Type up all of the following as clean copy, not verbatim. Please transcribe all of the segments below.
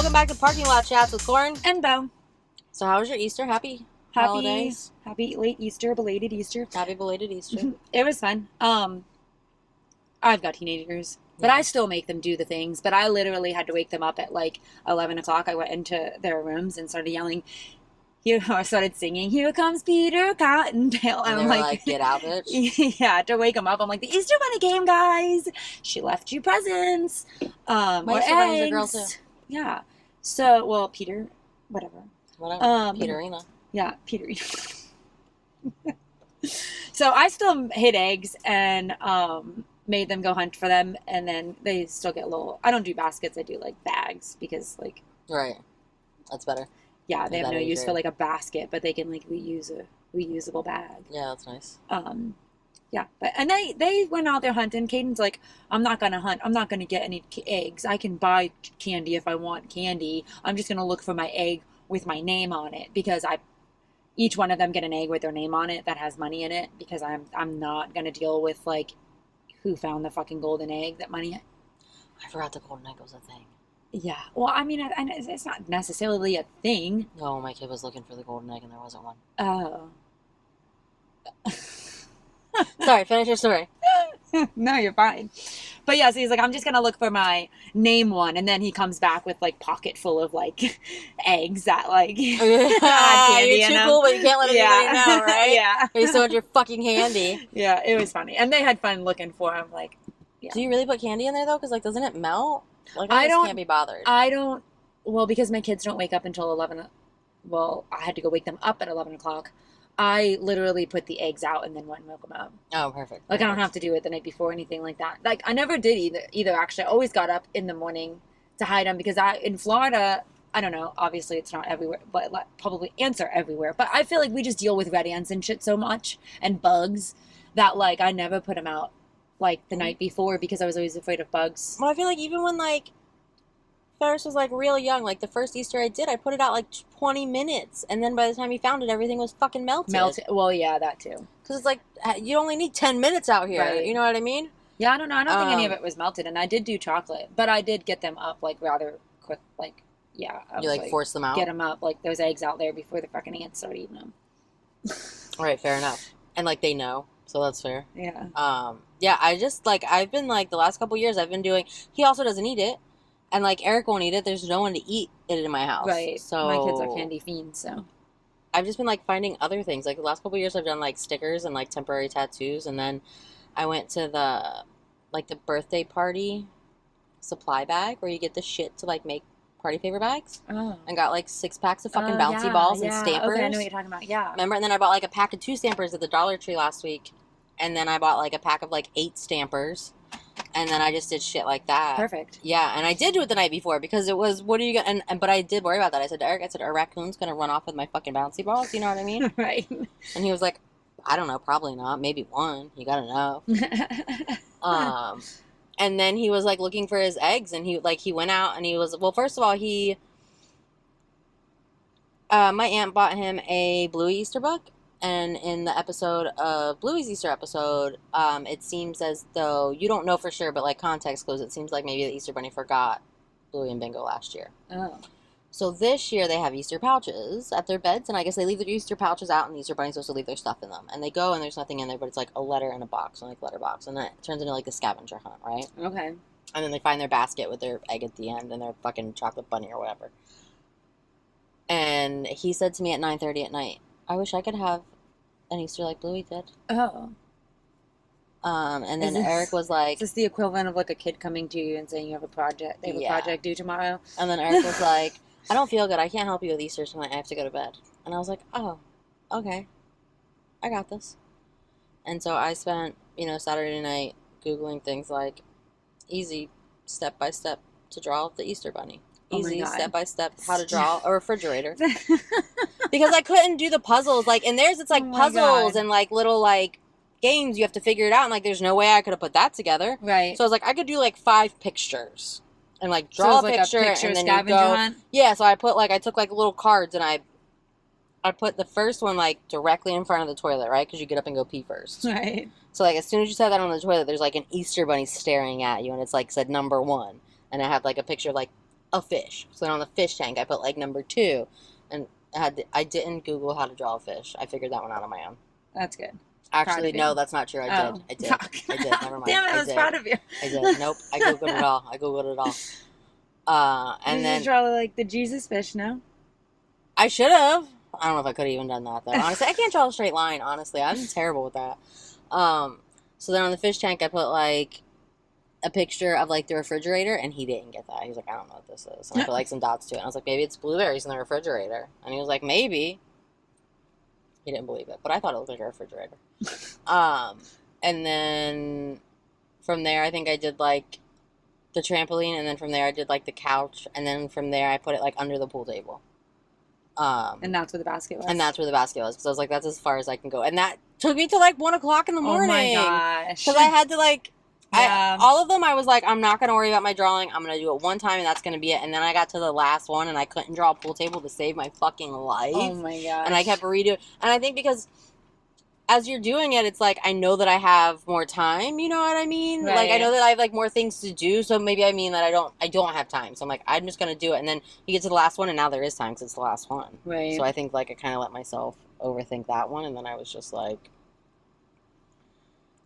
welcome back to Parking Lot Chats with Corn and Bo. So how was your Easter? Happy holidays. Happy late Easter, belated Easter. Happy belated Easter. It was fun. I've got teenagers, but I still make them do the things. But I literally had to wake them up at like 11 o'clock. I went into their rooms and started yelling. I started singing, "Here comes Peter Cottontail." And I'm like, get out, bitch. Yeah, to wake them up. I'm like, the Easter Bunny came, guys. She left you presents. My Easter Bunny's a girl, too. Yeah. So, well, Peter, whatever. Peterina. Yeah, Peterina. So I still hid eggs and made them go hunt for them, and then they still get little. I don't do baskets. I do like bags because like. Right. That's better. Yeah, they have no use for like a basket, but they can like reuse a reusable bag. Yeah, that's nice. Yeah, and they went out there hunting. Caden's like, I'm not gonna hunt. I'm not gonna get any eggs. I can buy candy if I want candy. I'm just gonna look for my egg with my name on it because each one of them get an egg with their name on it that has money in it because I'm not gonna deal with like who found the fucking golden egg that money. I forgot the golden egg was a thing. Yeah, well, I mean, it's not necessarily a thing. No, my kid was looking for the golden egg and there wasn't one. Oh. Sorry, finish your story. No, you're fine. But yeah, so he's like, I'm just going to look for my name one. And then he comes back with like pocket full of like eggs that like candy you're too cool, but you can't let anybody know, right? Yeah. You still had your fucking candy. Yeah, it was funny. And they had fun looking for him. Like, yeah. Do you really put candy in there though? Because like, doesn't it melt? Like, I just can't be bothered. Well, because my kids don't wake up until 11. Well, I had to go wake them up at 11 o'clock. I literally put the eggs out and then went and woke them up. Oh, perfect. Like, I don't have to do it the night before or anything like that. Like, I never did either actually. I always got up in the morning to hide them because in Florida, I don't know, obviously it's not everywhere, but probably ants are everywhere. But I feel like we just deal with red ants and shit so much and bugs that, like, I never put them out, like, the night before because I was always afraid of bugs. Well, I feel like even when, like, Ferris was like real young, like the first Easter I did, I put it out like 20 minutes, and then by the time he found it, everything was fucking melted. Well, yeah, that too. Because it's like you only need 10 minutes out here. Right. You know what I mean? Yeah, I don't know. I don't think any of it was melted, and I did do chocolate, but I did get them up like rather quick. Like, yeah, you like force them out. Get them up like those eggs out there before the fucking ants start eating them. All right, fair enough. And like they know, so that's fair. Yeah. Yeah, I just like I've been like the last couple years I've been doing. He also doesn't eat it. And, like, Eric won't eat it. There's no one to eat it in my house. Right. So my kids are candy fiends, so. I've just been, like, finding other things. Like, the last couple of years I've done, like, stickers and, like, temporary tattoos. And then I went to the birthday party supply bag where you get the shit to, like, make party favor bags. Oh. And got, like, 6 packs of fucking bouncy balls and stampers. Okay, I know what you're talking about. Yeah. Remember? And then I bought, like, a pack of 2 stampers at the Dollar Tree last week. And then I bought, like, a pack of, like, 8 stampers. And then I just did shit like that. Perfect. Yeah, and I did do it the night before because it was, what are you going to, but I did worry about that. I said to Eric, a raccoon's going to run off with my fucking bouncy balls, you know what I mean? Right. And he was like, I don't know, probably not, maybe one, you got to know. And then he was like looking for his eggs and he went out and he was, well, first of all, my aunt bought him a Bluey Easter book. And in the episode of Bluey's Easter episode, it seems as though, you don't know for sure, but like context clues, it seems like maybe the Easter Bunny forgot Bluey and Bingo last year. Oh. So this year they have Easter pouches at their beds, and I guess they leave their Easter pouches out, and the Easter Bunny's supposed to leave their stuff in them. And they go, and there's nothing in there, but it's like a letter in a box, like letterbox, and then it turns into like a scavenger hunt, right? Okay. And then they find their basket with their egg at the end, and their fucking chocolate bunny or whatever. And he said to me at 9:30 at night, I wish I could have an Easter like Bluey did. Oh. And then Eric was like... Is this the equivalent of like a kid coming to you and saying you have a project, they have a project due tomorrow? And then Eric was like, I don't feel good. I can't help you with Easter tonight. I have to go to bed. And I was like, oh, okay. I got this. And so I spent, Saturday night Googling things like easy step-by-step to draw the Easter Bunny. Easy step-by-step how to draw a refrigerator. Because I couldn't do the puzzles. Like, in theirs, it's like puzzles and like little like games. You have to figure it out. And like, there's no way I could have put that together. Right. So I was like, I could do like 5 pictures and like draw a picture and then you go. Hunt? Yeah. So I took like little cards and I put the first one like directly in front of the toilet, right? Because you get up and go pee first. Right. So like as soon as you set that on the toilet, there's like an Easter bunny staring at you, and it's like said number 1, and I have like a picture of like a fish. So then on the fish tank, I put like number 2, and I didn't Google how to draw a fish. I figured that one out on my own. That's good. Actually, no, that's not true. I did. Never mind. Damn it, I was proud of you. I did. Nope. I Googled it all. And then draw like the Jesus fish, no? I should have. I don't know if I could have even done that though. Honestly, I can't draw a straight line. Honestly, I'm terrible with that. So then on the fish tank, I put like a picture of like the refrigerator, and he didn't get that. He was like, I don't know what this is. And I put like some dots to it. And I was like, maybe it's blueberries in the refrigerator. And he was like, maybe. He didn't believe it, but I thought it looked like a refrigerator. And then from there, I think I did like the trampoline, and then from there I did like the couch, and then from there I put it like under the pool table. And that's where the basket was. And that's where the basket was, because I was like, that's as far as I can go. And that took me to like 1 o'clock in the morning. Oh my gosh! Because I had to like. Yeah. All of them, I was like, I'm not going to worry about my drawing. I'm going to do it one time, and that's going to be it. And then I got to the last one, and I couldn't draw a pool table to save my fucking life. Oh, my gosh. And I kept redoing. And I think because as you're doing it, it's like, I know that I have more time. You know what I mean? Right. Like, I know that I have, like, more things to do. So maybe I mean that I don't have time. So I'm like, I'm just going to do it. And then you get to the last one, and now there is time because it's the last one. Right. So I think, like, I kind of let myself overthink that one. And then I was just like,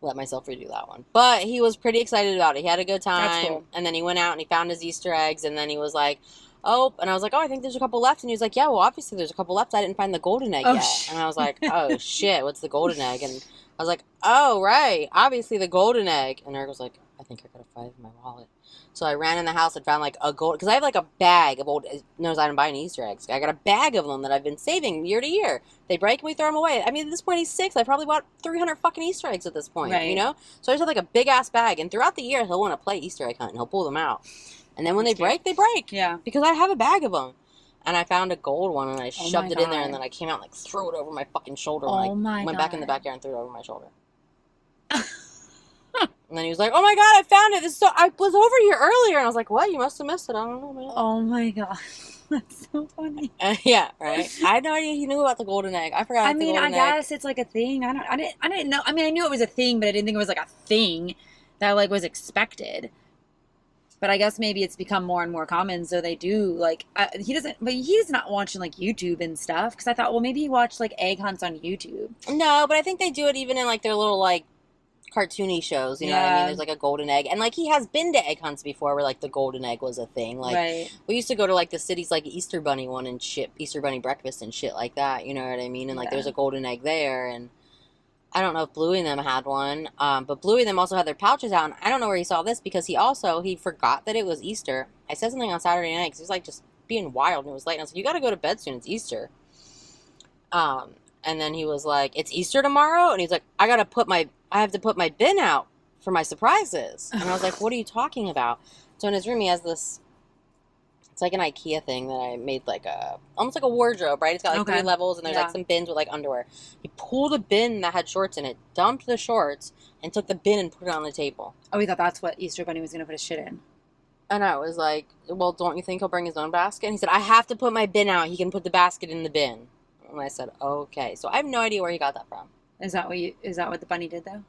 let myself redo that one. But he was pretty excited about it. He had a good time. That's cool. And then he went out and he found his Easter eggs, and then he was like, oh, and I was like, oh, I think there's a couple left. And he was like, yeah, well, obviously there's a couple left. I didn't find the golden egg yet. And I was like, oh, shit, what's the golden egg? And I was like, oh, right, obviously the golden egg. And Eric was like, I think I got a 5 in my wallet. So I ran in the house and found like a gold, because I have like a bag of old, knows I didn't buy any Easter eggs. I got a bag of them that I've been saving year to year. They break and we throw them away. I mean, at this point he's 6. I probably bought 300 fucking Easter eggs at this point, you know? So I just have like a big ass bag, and throughout the year he'll want to play Easter egg hunt and he'll pull them out. And then when they break, they break. Yeah. Because I have a bag of them. And I found a gold one, and I shoved it in there, and then God. I came out and like threw it over my fucking shoulder. Oh and my went God. back in the backyard and threw it over my shoulder. And then he was like, oh my God, I found it. I was over here earlier. And I was like, what? You must have missed it. I don't know, man. Oh my God. That's so funny. Yeah, right. I had no idea he knew about the golden egg. I forgot. I mean, I guess it's like a thing. I didn't know. I mean, I knew it was a thing, but I didn't think it was like a thing that like was expected. But I guess maybe it's become more and more common, so they do like but he's not watching like YouTube and stuff, because I thought, well, maybe he watched like egg hunts on YouTube. No, but I think they do it even in like their little like cartoony shows, you know what I mean? There's like a golden egg, and like he has been to egg hunts before where like the golden egg was a thing. Like we used to go to like the city's like Easter bunny one and shit, Easter bunny breakfast and shit like that, you know what I mean? And like there's a golden egg there, and I don't know if Bluey and them had one, but Bluey and them also had their pouches out, and I don't know where he saw this, because he forgot that it was Easter. I said something on Saturday night because he was like just being wild, and it was late, and I was like, you gotta go to bed soon, it's Easter. And then he was like, it's Easter tomorrow? And he's like, I have to put my bin out for my surprises. And I was like, what are you talking about? So in his room, he has this, it's like an IKEA thing that I made like almost like a wardrobe, right? It's got like 3 levels, and there's like some bins with like underwear. He pulled a bin that had shorts in it, dumped the shorts, and took the bin and put it on the table. Oh, he thought that's what Easter Bunny was going to put his shit in. And I was like, well, don't you think he'll bring his own basket? And he said, I have to put my bin out. He can put the basket in the bin. And I said, okay. So I have no idea where he got that from. Is that what the bunny did though?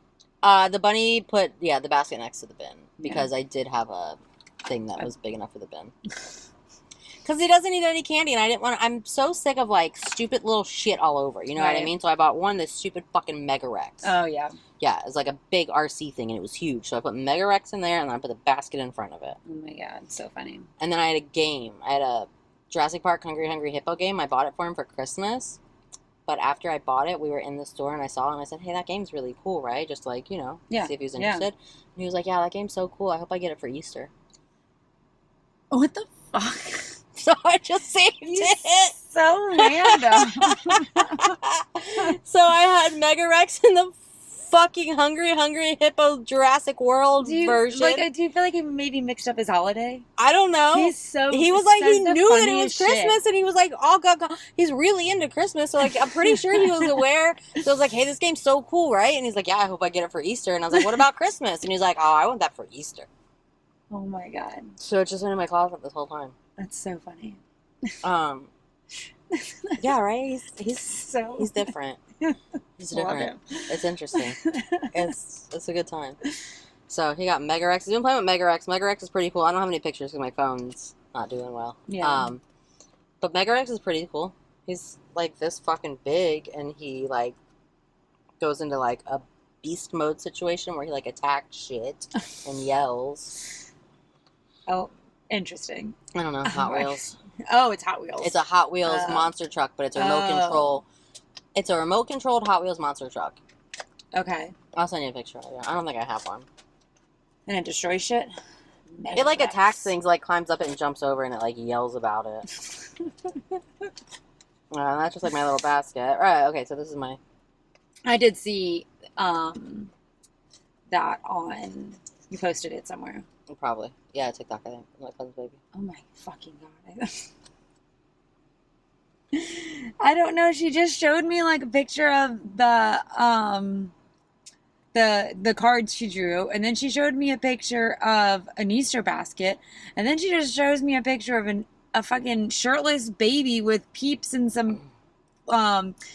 The bunny put the basket next to the bin, because I did have a thing that was big enough for the bin. Because he doesn't eat any candy, and I didn't want. I'm so sick of like stupid little shit all over. You know what I mean? So I bought one, this stupid fucking Mega Rex. Oh yeah. Yeah, it's like a big RC thing, and it was huge. So I put Mega Rex in there, and then I put the basket in front of it. Oh my God, so funny. And then I had a game. I had a Jurassic Park Hungry Hungry Hippo game. I bought it for him for Christmas. But after I bought it, we were in the store, and I saw it, and I said, hey, that game's really cool, right? Just like, you know, see if he was interested. And he was like, yeah, that game's so cool. I hope I get it for Easter. What the fuck? So I just saved it. So random. So I had Mega Rex in the fucking Hungry Hungry Hippo Jurassic World version. Like, do you feel like he maybe mixed up his holiday? I don't know. He was like, he knew that it was Christmas, and he was like, he's really into Christmas, so like, I'm pretty sure he was aware. So I was like, hey, this game's so cool, right? And he's like, yeah, I hope I get it for Easter. And I was like, what about Christmas? And he's like, oh, I want that for Easter. Oh my God. So it's just been in my closet this whole time. That's so funny. Yeah, right? He's different. He's different. It's interesting. It's a good time. So he got Mega Rex. He's been playing with Mega Rex. Mega Rex is pretty cool. I don't have any pictures because my phone's not doing well. Yeah. But Megarex is pretty cool. He's like this fucking big, and he like goes into like a beast mode situation where he like attacks shit and yells. Oh, interesting. I don't know, Hot Wheels. Oh, it's Hot Wheels. It's a Hot Wheels monster truck, but it's a remote control. It's a remote controlled Hot Wheels monster truck. Okay. I'll send you a picture of it. I don't think I have one. And it destroys shit? It like attacks things, like climbs up it and jumps over, and it like yells about it. That's just like my little basket. Right, okay, so this is my... I did see that on... You posted it somewhere. Probably. Yeah, TikTok, I think. My cousin's baby. Oh my fucking god. I don't know. She just showed me like a picture of the cards she drew, and then she showed me a picture of an Easter basket, and then she just shows me a picture of a fucking shirtless baby with peeps and some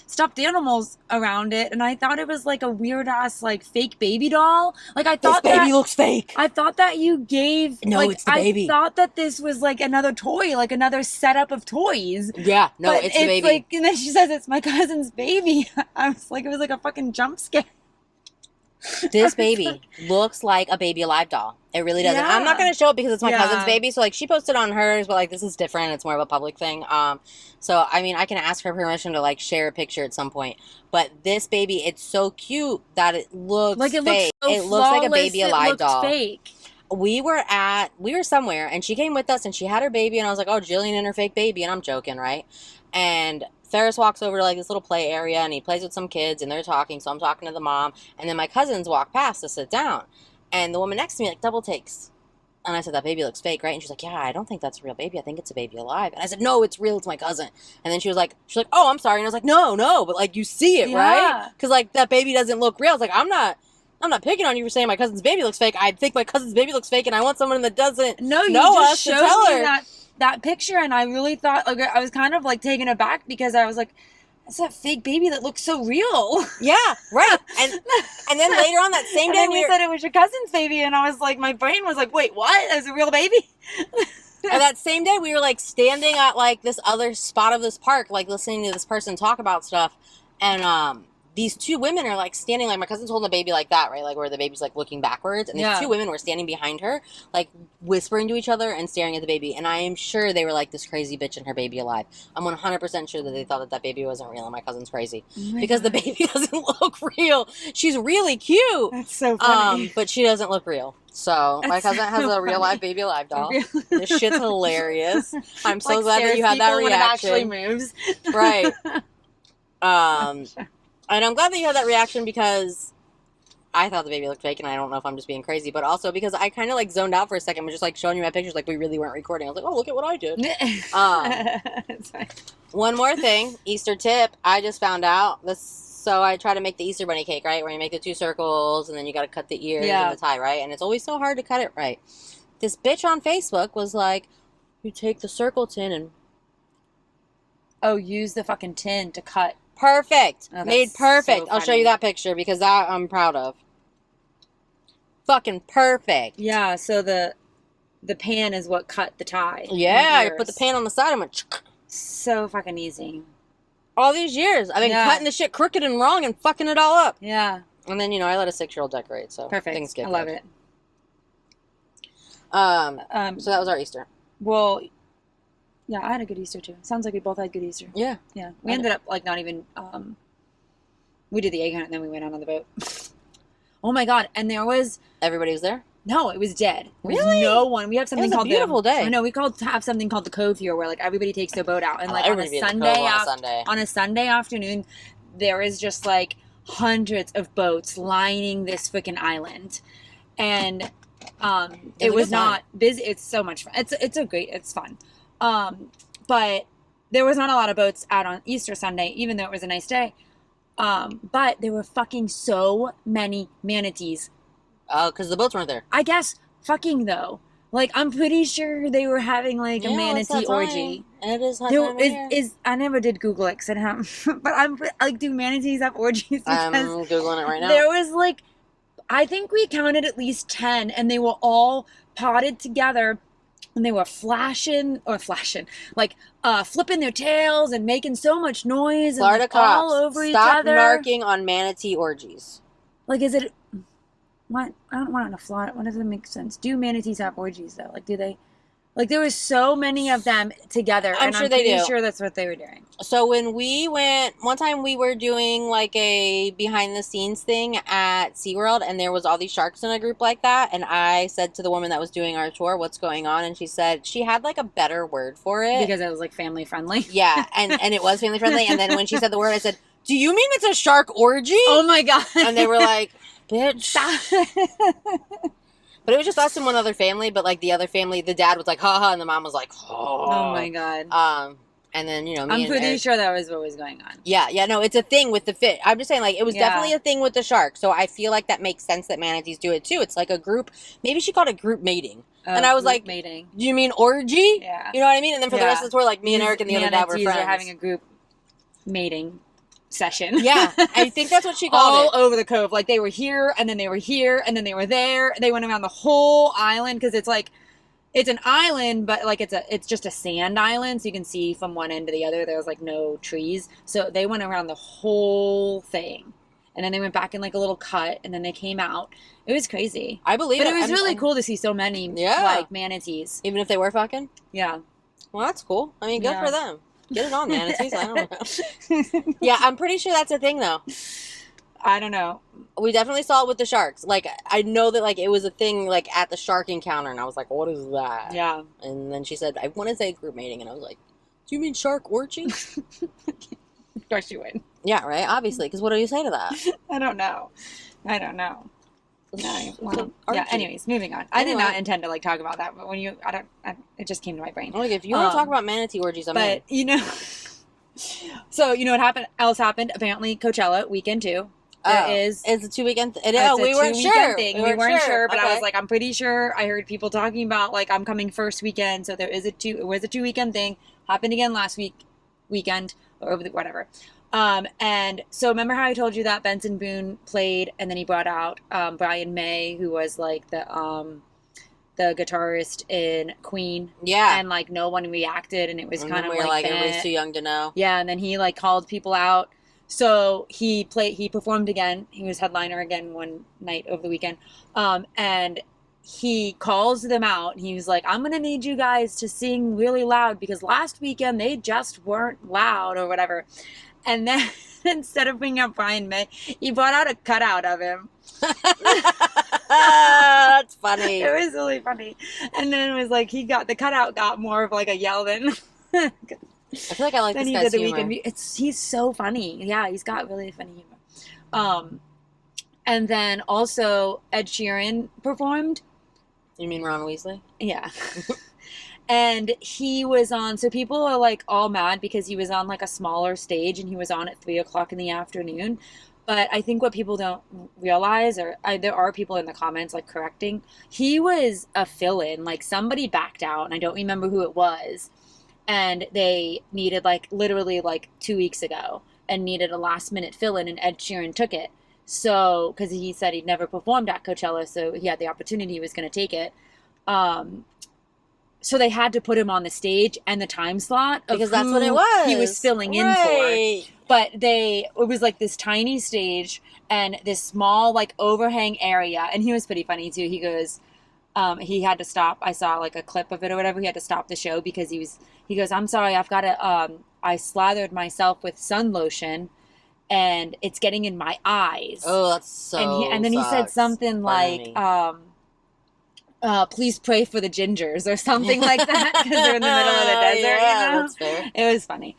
stuffed animals around it, and I thought it was like a weird ass like fake baby doll. Like I thought this baby looks fake. I thought that you gave it's the baby. I thought that this was like another toy, like another setup of toys. Yeah, no, but it's the baby. Like, and then she says it's my cousin's baby. I was like, it was like a fucking jump scare. This baby looks like a Baby Alive doll. It really does. Yeah. I'm not going to show it because it's my Yeah. cousin's baby. So, like, she posted on hers, but, like, this is different. It's more of a public thing. So, I mean, I can ask her permission to, like, share a picture at some point. But this baby, it's so cute that it looks Like it fake. looks so It looks like a Baby flawless, Alive it looked doll. fake. We were somewhere, and she came with us, and she had her baby, and I was like, oh, Jillian and her fake baby, and I'm joking, right? And Ferris walks over to like this little play area, and he plays with some kids, and they're talking, so I'm talking to the mom, and then my cousins walk past to sit down, and the woman next to me like double takes, and I said, that baby looks fake, right? And she's like, yeah, I don't think that's a real baby, I think it's a Baby Alive. And I said, no, it's real, it's my cousin. And then she's like, oh, I'm sorry. And I was like, no, but like you see it, right? Because like that baby doesn't look real. It's like, I'm not picking on you for saying my cousin's baby looks fake. I think my cousin's baby looks fake, and I want someone that doesn't know us to tell her that picture, and I really thought, like, I was kind of like taken aback because I was like, that's a fake baby that looks so real. Yeah, right. And then later on that same day, you said it was your cousin's baby, and I was like, my brain was like, wait, what? There's a real baby? And that same day, we were like standing at like this other spot of this park, like listening to this person talk about stuff, and these two women are like standing, like my cousin's holding the baby like that, right? Like where the baby's like looking backwards. And these two women were standing behind her, like whispering to each other and staring at the baby. And I am sure they were like, this crazy bitch and her baby alive. I'm 100% sure that they thought that baby wasn't real and my cousin's crazy. Oh because God. The baby doesn't look real. She's really cute. That's so funny. But she doesn't look real. So my cousin has a real life Baby Alive doll. This shit's hilarious. I'm so glad that you had that reaction. When it actually moves. Right. And I'm glad that you had that reaction because I thought the baby looked fake, and I don't know if I'm just being crazy, but also because I kind of like zoned out for a second, was just like showing you my pictures like we really weren't recording. I was like, oh, look at what I did. One more thing, Easter tip. I just found out this. So I try to make the Easter bunny cake, right? Where you make the 2 circles, and then you got to cut the ears and the tie, right? And it's always so hard to cut it right. This bitch on Facebook was like, you take the circle tin and... Oh, use the fucking tin to cut. Perfect. Oh, made perfect. So I'll show you that picture because that I'm proud of. Fucking perfect. Yeah, so the pan is what cut the tie. Yeah, I put the pan on the side and went... So fucking easy. All these years, I've been cutting the shit crooked and wrong and fucking it all up. Yeah. And then, I let a 6-year-old decorate, so perfect. Things get I love good. it. So that was our Easter. Well... Yeah, I had a good Easter too. Sounds like we both had good Easter. Yeah. Yeah. We ended up like not even we did the egg hunt and then we went out on the boat. Oh my God. And there was everybody was there? No, it was dead. There was really? no one. We have something called a beautiful day. I know, we have something called the Cove here where like everybody takes their boat out and like on a Sunday afternoon there is just like hundreds of boats lining this freaking island. And it was not busy. It's so much fun. It's fun. But there was not a lot of boats out on Easter Sunday, even though it was a nice day. But there were fucking so many manatees. Oh, because the boats weren't there. I guess fucking though. Like, I'm pretty sure they were having like a manatee orgy. It is hot time of year. I never did Google it, but I'm like, do manatees have orgies? I'm Googling it right now. There was like, I think we counted at least 10, and they were all potted together And they were flashing, like flipping their tails and making so much noise and Florida like, cops, all over each stop other. narking on manatee orgies. Like, is it? What? I don't want to Florida. What does it make sense? Do manatees have orgies though? Like, do they? Like, there was so many of them together, I'm and sure I'm they pretty do. sure that's what they were doing. So when we went, one time we were doing like a behind the scenes thing at SeaWorld, and there was all these sharks in a group like that, and I said to the woman that was doing our tour, what's going on? And she said she had like a better word for it. Because it was like family friendly. Yeah, and it was family friendly, and then when she said the word, I said, do you mean it's a shark orgy? Oh my God. And they were like, bitch. But it was just us and one other family, but like the other family, the dad was like, haha, and the mom was like, oh my God. And then, you know, I'm pretty sure that was what was going on. Yeah, no, it's a thing with the fish. I'm just saying, like, it was definitely a thing with the shark. So I feel like that makes sense that manatees do it too. It's like a group. Maybe she called it group mating. And I was like, mating. Do you mean orgy? Yeah. You know what I mean? And then for the rest of the tour, like, me and Eric and the other dad were friends. Manatees are having a group mating session. Yeah, I think that's what she called it. All over the cove. Like, they were here, and then they were here, and then they were there. They went around the whole island, because it's like, it's an island, but like it's just a sand island, so you can see from one end to the other. There was like no trees, so they went around the whole thing, and then they went back in like a little cut, and then they came out. It was crazy. I believe but it was really cool to see so many like manatees, even if they were fucking. Yeah. Well, that's cool. I mean, good for them. Get it on, manatees. I don't know. Yeah, I'm pretty sure that's a thing though. I don't know. We definitely saw it with the sharks. Like, I know that, like, it was a thing, like, at the shark encounter, and I was like, what is that? Yeah. And then she said, I want to say group mating, and I was like, do you mean shark orgy? Of course you would. Yeah, right? Obviously, because what do you say to that? I don't know. Yeah, anyways, moving on. I did not intend to, like, talk about that, but when you, it just came to my brain. Like, if you want to talk about manatee orgies, I'm in. But, you know, so, you know what else happened? Apparently, Coachella, weekend 2. It's a 2-weekend we weren't sure. We weren't sure, but I was like, I'm pretty sure. I heard people talking about like I'm coming first weekend, so it was a 2-weekend thing. Happened again last weekend or over whatever. And so remember how I told you that Benson Boone played, and then he brought out Brian May, who was like the guitarist in Queen. Yeah. And like no one reacted, and it was kind of like everybody's too young to know. Yeah, and then he like called people out. So he performed again. He was headliner again one night over the weekend. And he calls them out. He was like, I'm going to need you guys to sing really loud because last weekend they just weren't loud or whatever. And then instead of bringing up Brian May, he brought out a cutout of him. That's funny. It was really funny. And then it was like the cutout got more of like a yell than... I feel like I like this guy's humor. He's so funny. Yeah, he's got really funny humor. And then also Ed Sheeran performed. You mean Ron Weasley? Yeah. And he was on, so people are like all mad because he was on like a smaller stage and he was on at 3:00 in the afternoon. But I think what people don't realize, or there are people in the comments like correcting, he was a fill-in. Like somebody backed out, and I don't remember who it was. And they needed like literally like 2 weeks ago and needed a last minute fill in, and Ed Sheeran took it. So, because he said he'd never performed at Coachella, so he had the opportunity, he was going to take it. So they had to put him on the stage and the time slot because that's what it was. He was filling in for. But it was like this tiny stage and this small like overhang area, and he was pretty funny too. He goes, he had to stop. I saw like a clip of it or whatever. He had to stop the show because he goes, I'm sorry, I've got to, I slathered myself with sun lotion and it's getting in my eyes. Oh, that's so And then he said something like, please pray for the gingers or something like that because they're in the middle of the desert, yeah, you know? That's fair. It was funny.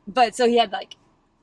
But so he had like,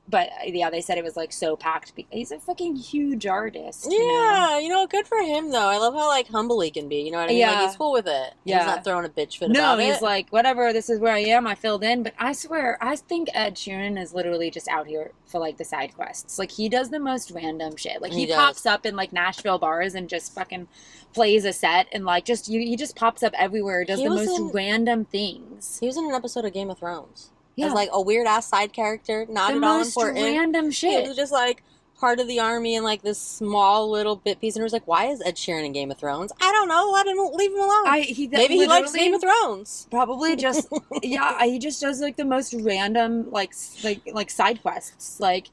but yeah, they said it was like so packed. He's a fucking huge artist. Yeah, you know, good for him though. I love how like humble he can be. You know what I mean? Yeah. Like he's cool with it. Yeah. He's not throwing a bitch fit about it. No, he's like, whatever, this is where I am. I filled in. But I swear, I think Ed Sheeran is literally just out here for like the side quests. Like he does the most random shit. Like he pops up in like Nashville bars and just fucking plays a set and like he just pops up everywhere. Does the most random things. He was in an episode of Game of Thrones. Yeah. As like a weird ass side character, not the at all most important. Random shit. It was just like, part of the army in like this small little bit piece, and it was like, why is Ed Sheeran in Game of Thrones? I don't know. Leave him alone. Maybe he likes Game of Thrones. Probably just yeah. He just does like the most random like side quests. Like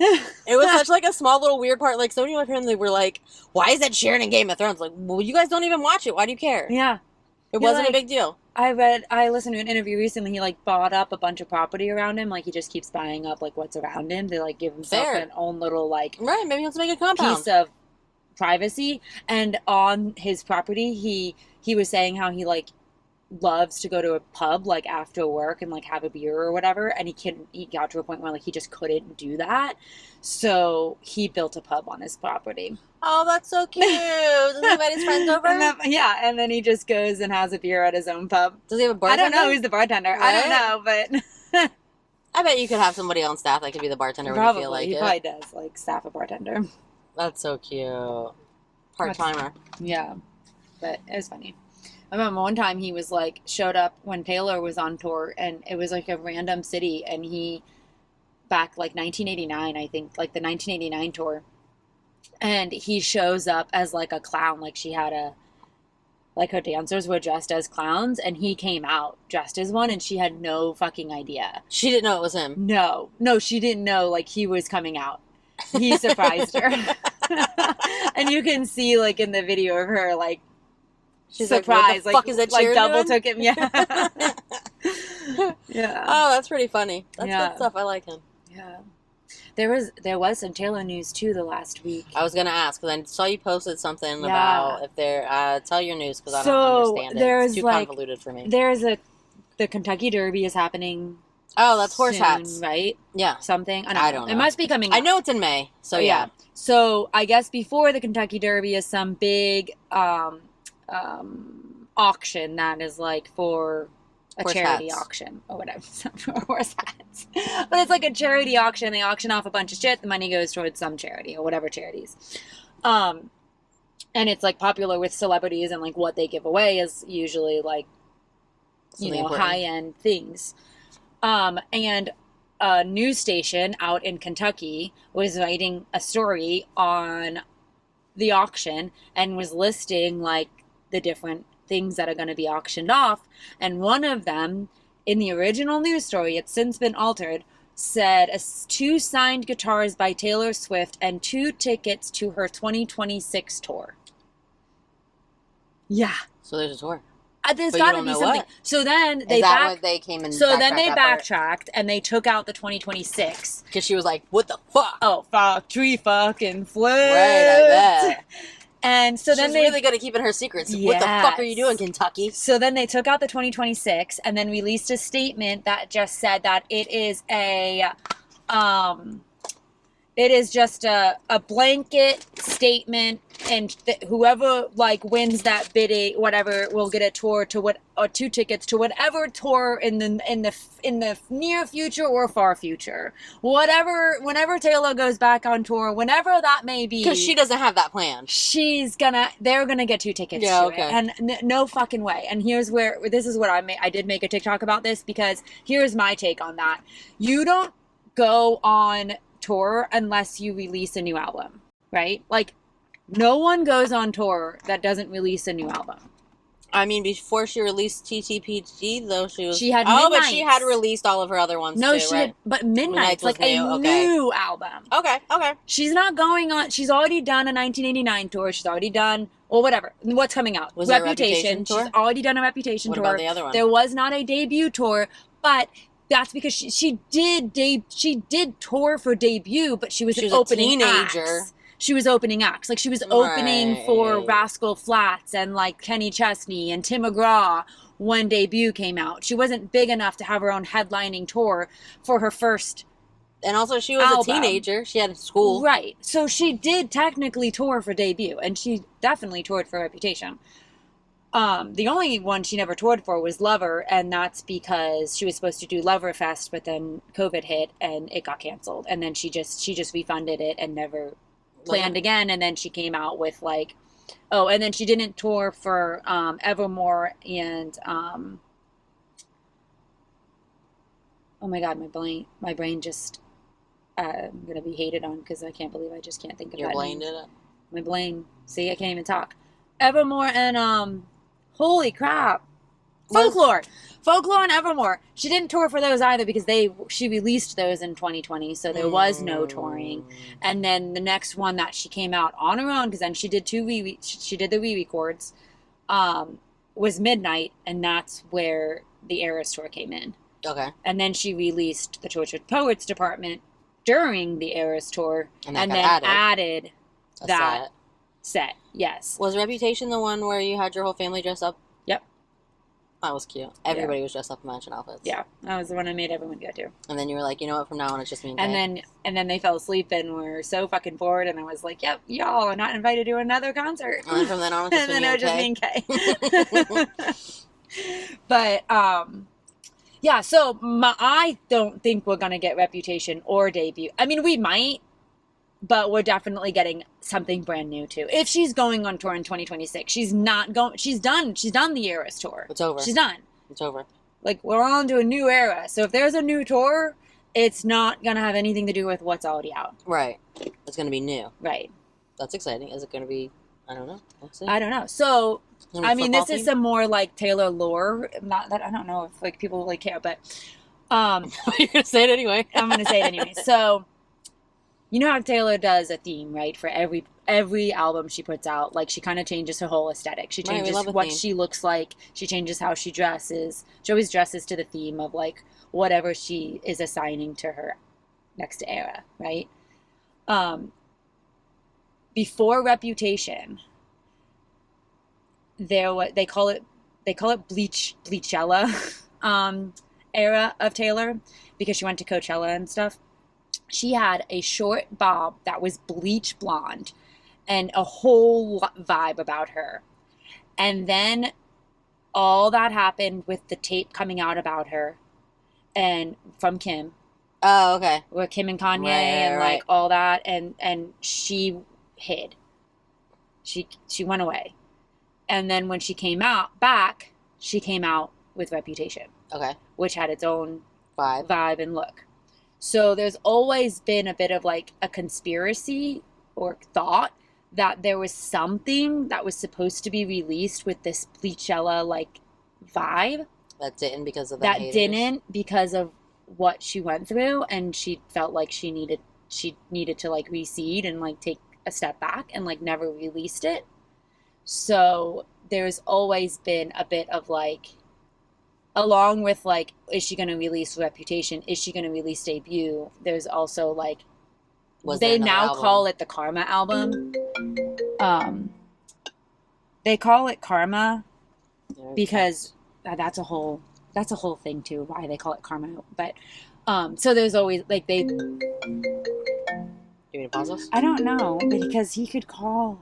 it was such like a small little weird part. Like so many of my friends, they were like, "Why is Ed Sheeran in Game of Thrones?" Like, well, you guys don't even watch it. Why do you care? Yeah, it wasn't a big deal. I listened to an interview recently. He like bought up a bunch of property around him. Like he just keeps buying up like what's around him to like give himself an own little like right. Maybe he wants to make a compound piece of privacy. And on his property, he was saying how he like loves to go to a pub like after work and like have a beer or whatever, and he got to a point where like he just couldn't do that, so he built a pub on his property. Oh, that's so cute. Does he invite his friends over? And then he just goes and has a beer at his own pub. Does he have a bartender? I don't know who's the bartender. Right? I don't know, but I bet you could have somebody on staff that could be the bartender when you feel like he it. Probably does, like staff a bartender. That's so cute. Part-timer. Yeah, but it was funny. I remember one time he was like showed up when Taylor was on tour, and it was like a random city, and he back like 1989, I think, like the 1989 tour, and he shows up as like a clown, like she had like her dancers were dressed as clowns, and he came out dressed as one, and she had no fucking idea. She didn't know it was him. No, she didn't know like he was coming out. He surprised her. And you can see like in the video of her like she's surprised, like, what the fuck is that cheer double doing? took him. Yeah. Yeah. Oh, that's pretty funny. That's good stuff. I like him. Yeah. There was some Taylor news too the last week. I was gonna ask because I saw you posted something about if they're tell your news because I don't understand it. It's too convoluted for me. The Kentucky Derby is happening. Oh, that's horse soon, hats, right? Yeah, something. I don't know. It must be coming up. I know it's in May, so yeah. So I guess before the Kentucky Derby is some big auction that is like for a horse charity hats. Auction or whatever. For horse hats. But it's like a charity auction. They auction off a bunch of shit. The money goes towards some charity or whatever charities. And it's like popular with celebrities, and like what they give away is usually like high-end things. And a news station out in Kentucky was writing a story on the auction and was listing like the different things that are going to be auctioned off. And one of them in the original news story, it's since been altered, said 2 signed guitars by Taylor Swift and 2 tickets to her 2026 tour. Yeah. So there's a tour. There's got to be something. What? So then they came and so then they backtracked and they took out the 2026 because she was like, "What the fuck? Oh fuck, tree fucking flipped." Right, I bet. And so then she's really good at keeping her secrets. Yes. What the fuck are you doing, Kentucky? So then they took out the 2026 and then released a statement that just said that it is just a blanket statement, and whoever like wins that bidding, whatever, will get a tour to or 2 tickets to whatever tour in the near future or far future, whenever Taylor goes back on tour, whenever that may be, because she doesn't have that plan. They're gonna get 2 tickets to it, and no fucking way. And here's where this is what I did make a TikTok about this, because here's my take on that. You don't go on tour unless you release a new album, right? Like, no one goes on tour that doesn't release a new album. I mean, before she released TTPG, though, she had Midnights. But she had released all of her other ones too, she right? had, but Midnight's like a new album. Okay. She's not going on. She's already done a 1989 tour. She's already done, or whatever. What's coming out? Was there a Reputation tour? She's already done a Reputation tour. What about the other one? There was not a debut tour, but that's because she did tour for debut, but she was an opening teenager. Acts. She was opening acts. Like, she was opening for Rascal Flatts and like Kenny Chesney and Tim McGraw when debut came out. She wasn't big enough to have her own headlining tour for her first. And also, she was a teenager. She had school. Right. So she did technically tour for debut, and she definitely toured for Reputation. The only one she never toured for was Lover, and that's because she was supposed to do Loverfest, but then COVID hit and it got canceled. And then she just refunded it and never planned again. And then she came out with like, and then she didn't tour for Evermore and oh my god, my brain just I'm gonna be hated on because I can't believe I just can't think of Your that Blaine name. did it? My Blaine. See, I can't even talk. Evermore and holy crap. Folklore and Evermore. She didn't tour for those either because she released those in 2020, so there was no touring. And then the next one that she came out on her own, because then she did she did the re-records, was Midnight, and that's where the Eras tour came in. Okay. And then she released the Tortured Poets Department during the Eras tour, And then added that set. Yes. Was Reputation the one where you had your whole family dress up? Yep. That was cute. Everybody was dressed up in matching outfits. Yeah, that was the one I made everyone go to. And then you were like, you know what? From now on, it's just me and Kay. And then they fell asleep and were so fucking bored, and I was like, "Yep, y'all are not invited to another concert." And then from then on, it's just me and Kay. But yeah. So I don't think we're gonna get Reputation or debut. I mean, we might, but we're definitely getting something brand new too. If she's going on tour in 2026, she's not going. She's done. She's done the Eras tour. It's over. She's done. It's over. Like, we're on to a new era. So if there's a new tour, it's not going to have anything to do with what's already out. Right. It's going to be new. Right. That's exciting. Is it going to be, I don't know. Let's see. I don't know. So, I mean, this is some more, like, Taylor lore. Not that, I don't know if, like, people really care, but... You're going to say it anyway. I'm going to say it anyway. So, you know how Taylor does a theme, right? For every album she puts out, like, she kind of changes her whole aesthetic. She changes what she looks like. She changes how she dresses. She always dresses to the theme of, like, whatever she is assigning to her next era, right? Before Reputation, they call it Bleachella era of Taylor, because she went to Coachella and stuff. She had a short bob that was bleach blonde and a whole vibe about her. And then all that happened with the tape coming out about her and from Kim. Oh, okay. With Kim and Kanye and like all that, and she hid. She went away. And then when she came out back, she came out with Reputation. Okay. Which had its own vibe and look. So there's always been a bit of like a conspiracy or thought that there was something that was supposed to be released with this Bleachella like vibe. That didn't because of because of what she went through, and she felt like she needed to like reseed and like take a step back and like never released it. So there's always been a bit of like, along with like, is she going to release Reputation? Is she going to release Debut? There's also like, they now call it the Karma album. They call it Karma because that's a whole thing too, why they call it Karma. But so there's always like You mean to pause this? I don't know, because he could call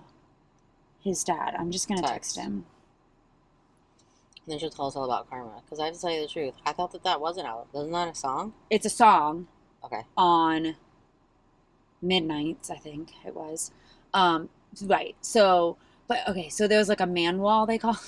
his dad. I'm just going to text him. And then she'll tell us all about Karma. Because I have to tell you the truth. I thought that was an album. Isn't that a song? It's a song. Okay. On Midnights, I think it was. Right. So, but okay. So there's like a man wall they call.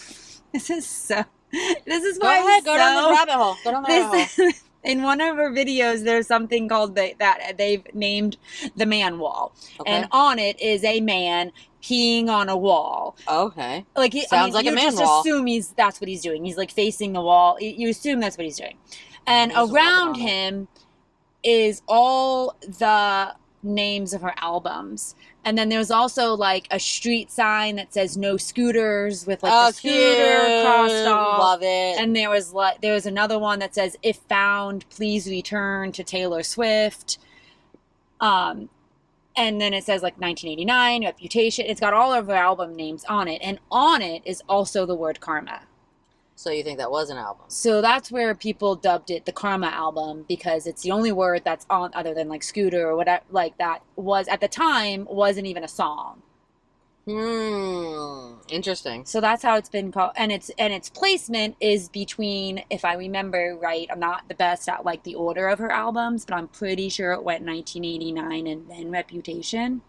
This is why. Go ahead. Go down the rabbit hole. Go down the rabbit hole. In one of her videos, there's something called that they've named the man wall, and on it is a man peeing on a wall. Okay. Like sounds like a man wall. You assume that's what he's doing. He's like facing the wall. You assume that's what he's doing, and around him is all the names of her albums. And then there's also like a street sign that says no scooters with like the scooter crossed off. Love it. And there was another one that says, if found, please return to Taylor Swift. And then it says like 1989, Reputation. It's got all of her album names on it. And on it is also the word Karma. So you think that was an album? So that's where people dubbed it the Karma album, because it's the only word that's on, other than like scooter or whatever, like that was at the time wasn't even a song. Interesting. So that's how it's been called, and its placement is between, if I remember right, I'm not the best at like the order of her albums, but I'm pretty sure it went 1989 and then Reputation,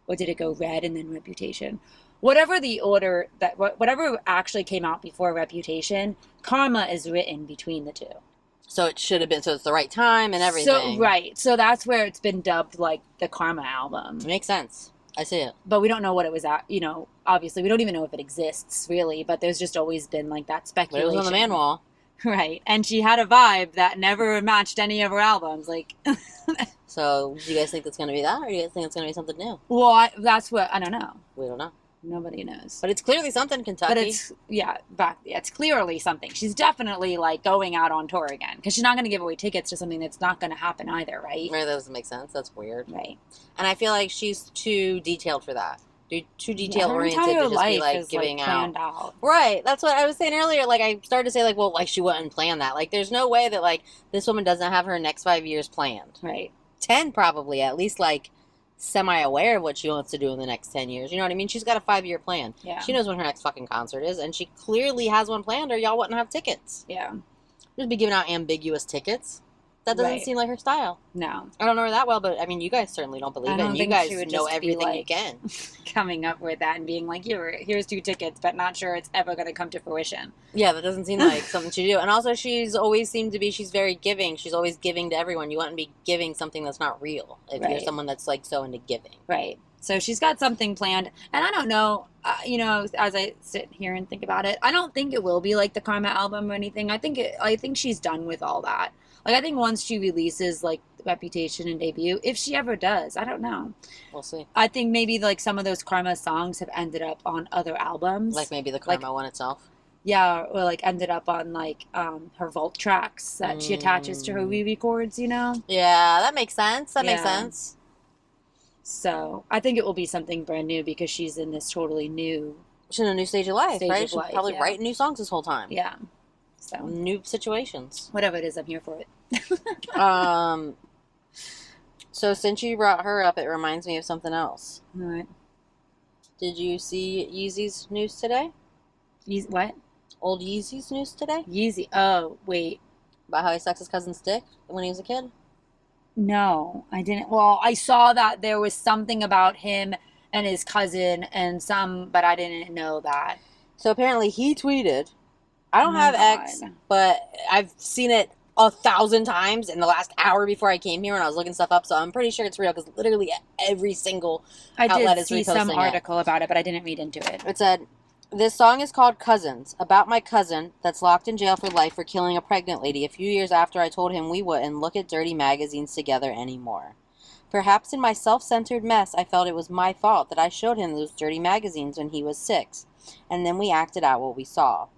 or did it go Red and then Reputation? Whatever the order, whatever actually came out before Reputation, Karma is written between the two. So it should have been, so it's the right time and everything. So, right. So that's where it's been dubbed like the Karma album. Makes sense. I see it. But we don't know what it was at, you know, obviously we don't even know if it exists really, but there's just always been like that But speculation. it was on the manual. Right. And she had a vibe that never matched any of her albums. Like, So do you guys think it's going to be that, or do you guys think it's going to be something new? well, that's what, I don't know. We don't know. Nobody knows. But it's clearly something, Kentucky. But it's clearly something. She's definitely like going out on tour again because she's not going to give away tickets to something that's not going to happen either, right? Right, that doesn't make sense. That's weird. Right. And I feel like she's too detailed for that. Too detail oriented her to just life be like is, giving like, planned out. Right. That's what I was saying earlier. Like I started to say like, well, like she wouldn't plan that. Like there's no way that like this woman doesn't have her next 5 years planned. Right. 10 probably, at least like semi-aware of what she wants to do in the next 10 years. You know what I mean? She's got a 5-year plan. Yeah. She knows when her next fucking concert is, and she clearly has one planned or y'all wouldn't have tickets. Yeah. Just be giving out ambiguous tickets. That doesn't seem like her style. No. I don't know her that well, but I mean, you guys certainly don't believe it, and you guys know everything you can. Coming up with that and being like, here's 2 tickets, but not sure it's ever going to come to fruition. Yeah, that doesn't seem like something she do. And also, she's always seemed to be, she's very giving. She's always giving to everyone. You wouldn't be giving something that's not real if you're someone that's like so into giving. Right. So she's got something planned, and I don't know, you know, as I sit here and think about it, I don't think it will be like the Karma album or anything. I think she's done with all that. Like, I think once she releases, like, Reputation and Debut, if she ever does, I don't know. We'll see. I think maybe, like, some of those Karma songs have ended up on other albums. Like maybe the Karma one itself? Yeah, or, like, ended up on, like, her vault tracks that she attaches to her re-records, you know? Yeah, that makes sense. That makes sense. So, I think it will be something brand new because she's in this totally new... She's in a new stage of life, right? She's probably writing new songs this whole time. Yeah. So new situations. Whatever it is, I'm here for it. So since you brought her up, it reminds me of something else. All right. Did you see Yeezy's news today? What? Old Yeezy's news today? Yeezy. Oh, wait. About how he sucks his cousin's dick when he was a kid? No, I didn't. Well, I saw that there was something about him and his cousin but I didn't know that. So apparently he tweeted, I don't have X, but I've seen it 1,000 times in the last hour before I came here when I was looking stuff up, so I'm pretty sure it's real because literally every single outlet is reposting it. I did see some article about it, but I didn't read into it. It said, this song is called Cousins, about my cousin that's locked in jail for life for killing a pregnant lady a few years after I told him we wouldn't look at dirty magazines together anymore. Perhaps in my self-centered mess, I felt it was my fault that I showed him those dirty magazines when he was 6, and then we acted out what we saw.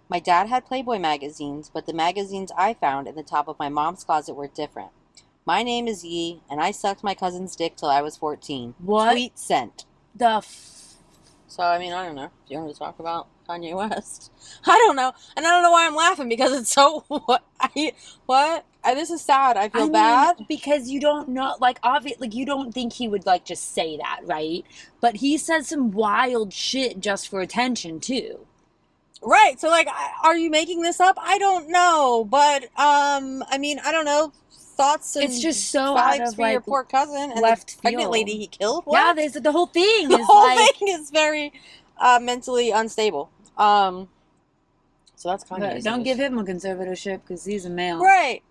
My dad had Playboy magazines, but the magazines I found in the top of my mom's closet were different. My name is Yee, and I sucked my cousin's dick till I was 14. What? Tweet sent. So, I mean, I don't know. Do you want to talk about Kanye West? I don't know. And I don't know why I'm laughing, because it's so... What? This is sad. I feel bad. Because you don't know... Like, obviously, you don't think he would, like, just say that, right? But he said some wild shit just for attention, too. Right. So, like, are you making this up? I don't know. But, I mean, I don't know. Thoughts and it's just so vibes out of, for like, your poor cousin and left the pregnant lady he killed. What? Yeah, the whole thing the is whole like... thing is very mentally unstable. So that's Kanye's don't news. give him a conservatorship because he's a male. Right.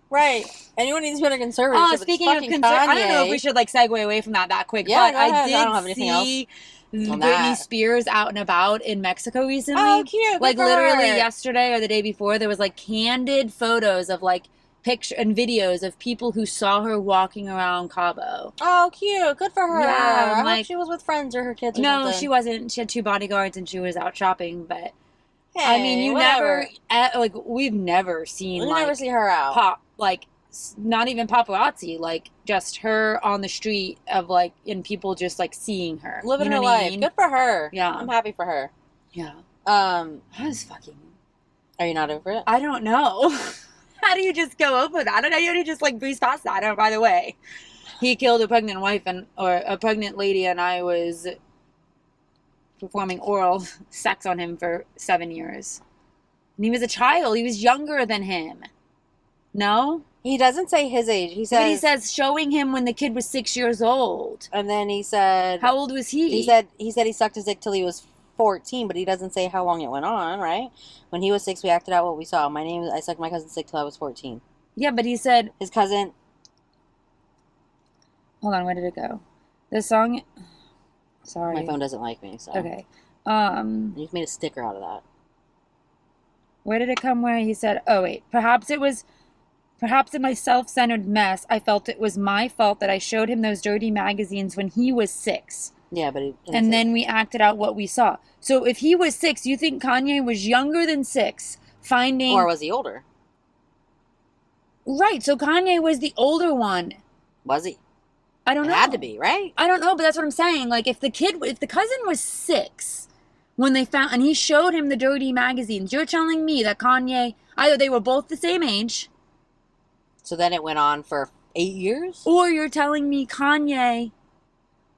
Anyone needs better conservatorship. Oh, speaking of conservatorship, I don't know if we should like segue away from that quick. Yeah, but I don't have did anything see else Britney Spears out and about in Mexico recently. Oh, cute. Like literally yesterday or the day before, there was like candid photos of like picture and videos of people who saw her walking around Cabo. Oh, cute. Good for her. Yeah, I hope she was with friends or her kids or something. No, she wasn't. She had 2 bodyguards and she was out shopping, but hey, I mean, whatever. we've never seen we never see her out. Not even paparazzi, like just her on the street of like, and people just like seeing her. Living her life. Good for her. Yeah. I'm happy for her. Yeah. I was fucking... Are you not over it? I don't know. How do you just go over that? I don't know. You just like breeze past that. Oh, by the way, he killed a pregnant wife or a pregnant lady, and I was performing oral sex on him for 7 years. And he was a child. He was younger than him. No? He doesn't say his age. He says showing him when the kid was 6 years old. And then he said... How old was he? He said he sucked his dick till he was 14, but he doesn't say how long it went on, right? When he was 6, we acted out what we saw. I sucked my cousin's dick till I was 14. Yeah, but he said, His cousin. hold on, where did it go? The song, My sorry. phone doesn't like me, so. Okay. You made a sticker out of that. Where did it come where he said, oh wait, perhaps in my self-centered mess, I felt it was my fault that I showed him those dirty magazines when he was 6. Yeah, but And then we acted out what we saw. So if he was 6, you think Kanye was younger than 6, finding... Or was he older? Right, so Kanye was the older one. Was he? I don't know. It had to be, right? I don't know, but that's what I'm saying. Like, if the cousin was 6 when they found, and he showed him the dirty magazines, you're telling me that Kanye, either they were both the same age, So then it went on for 8 years? or you're telling me Kanye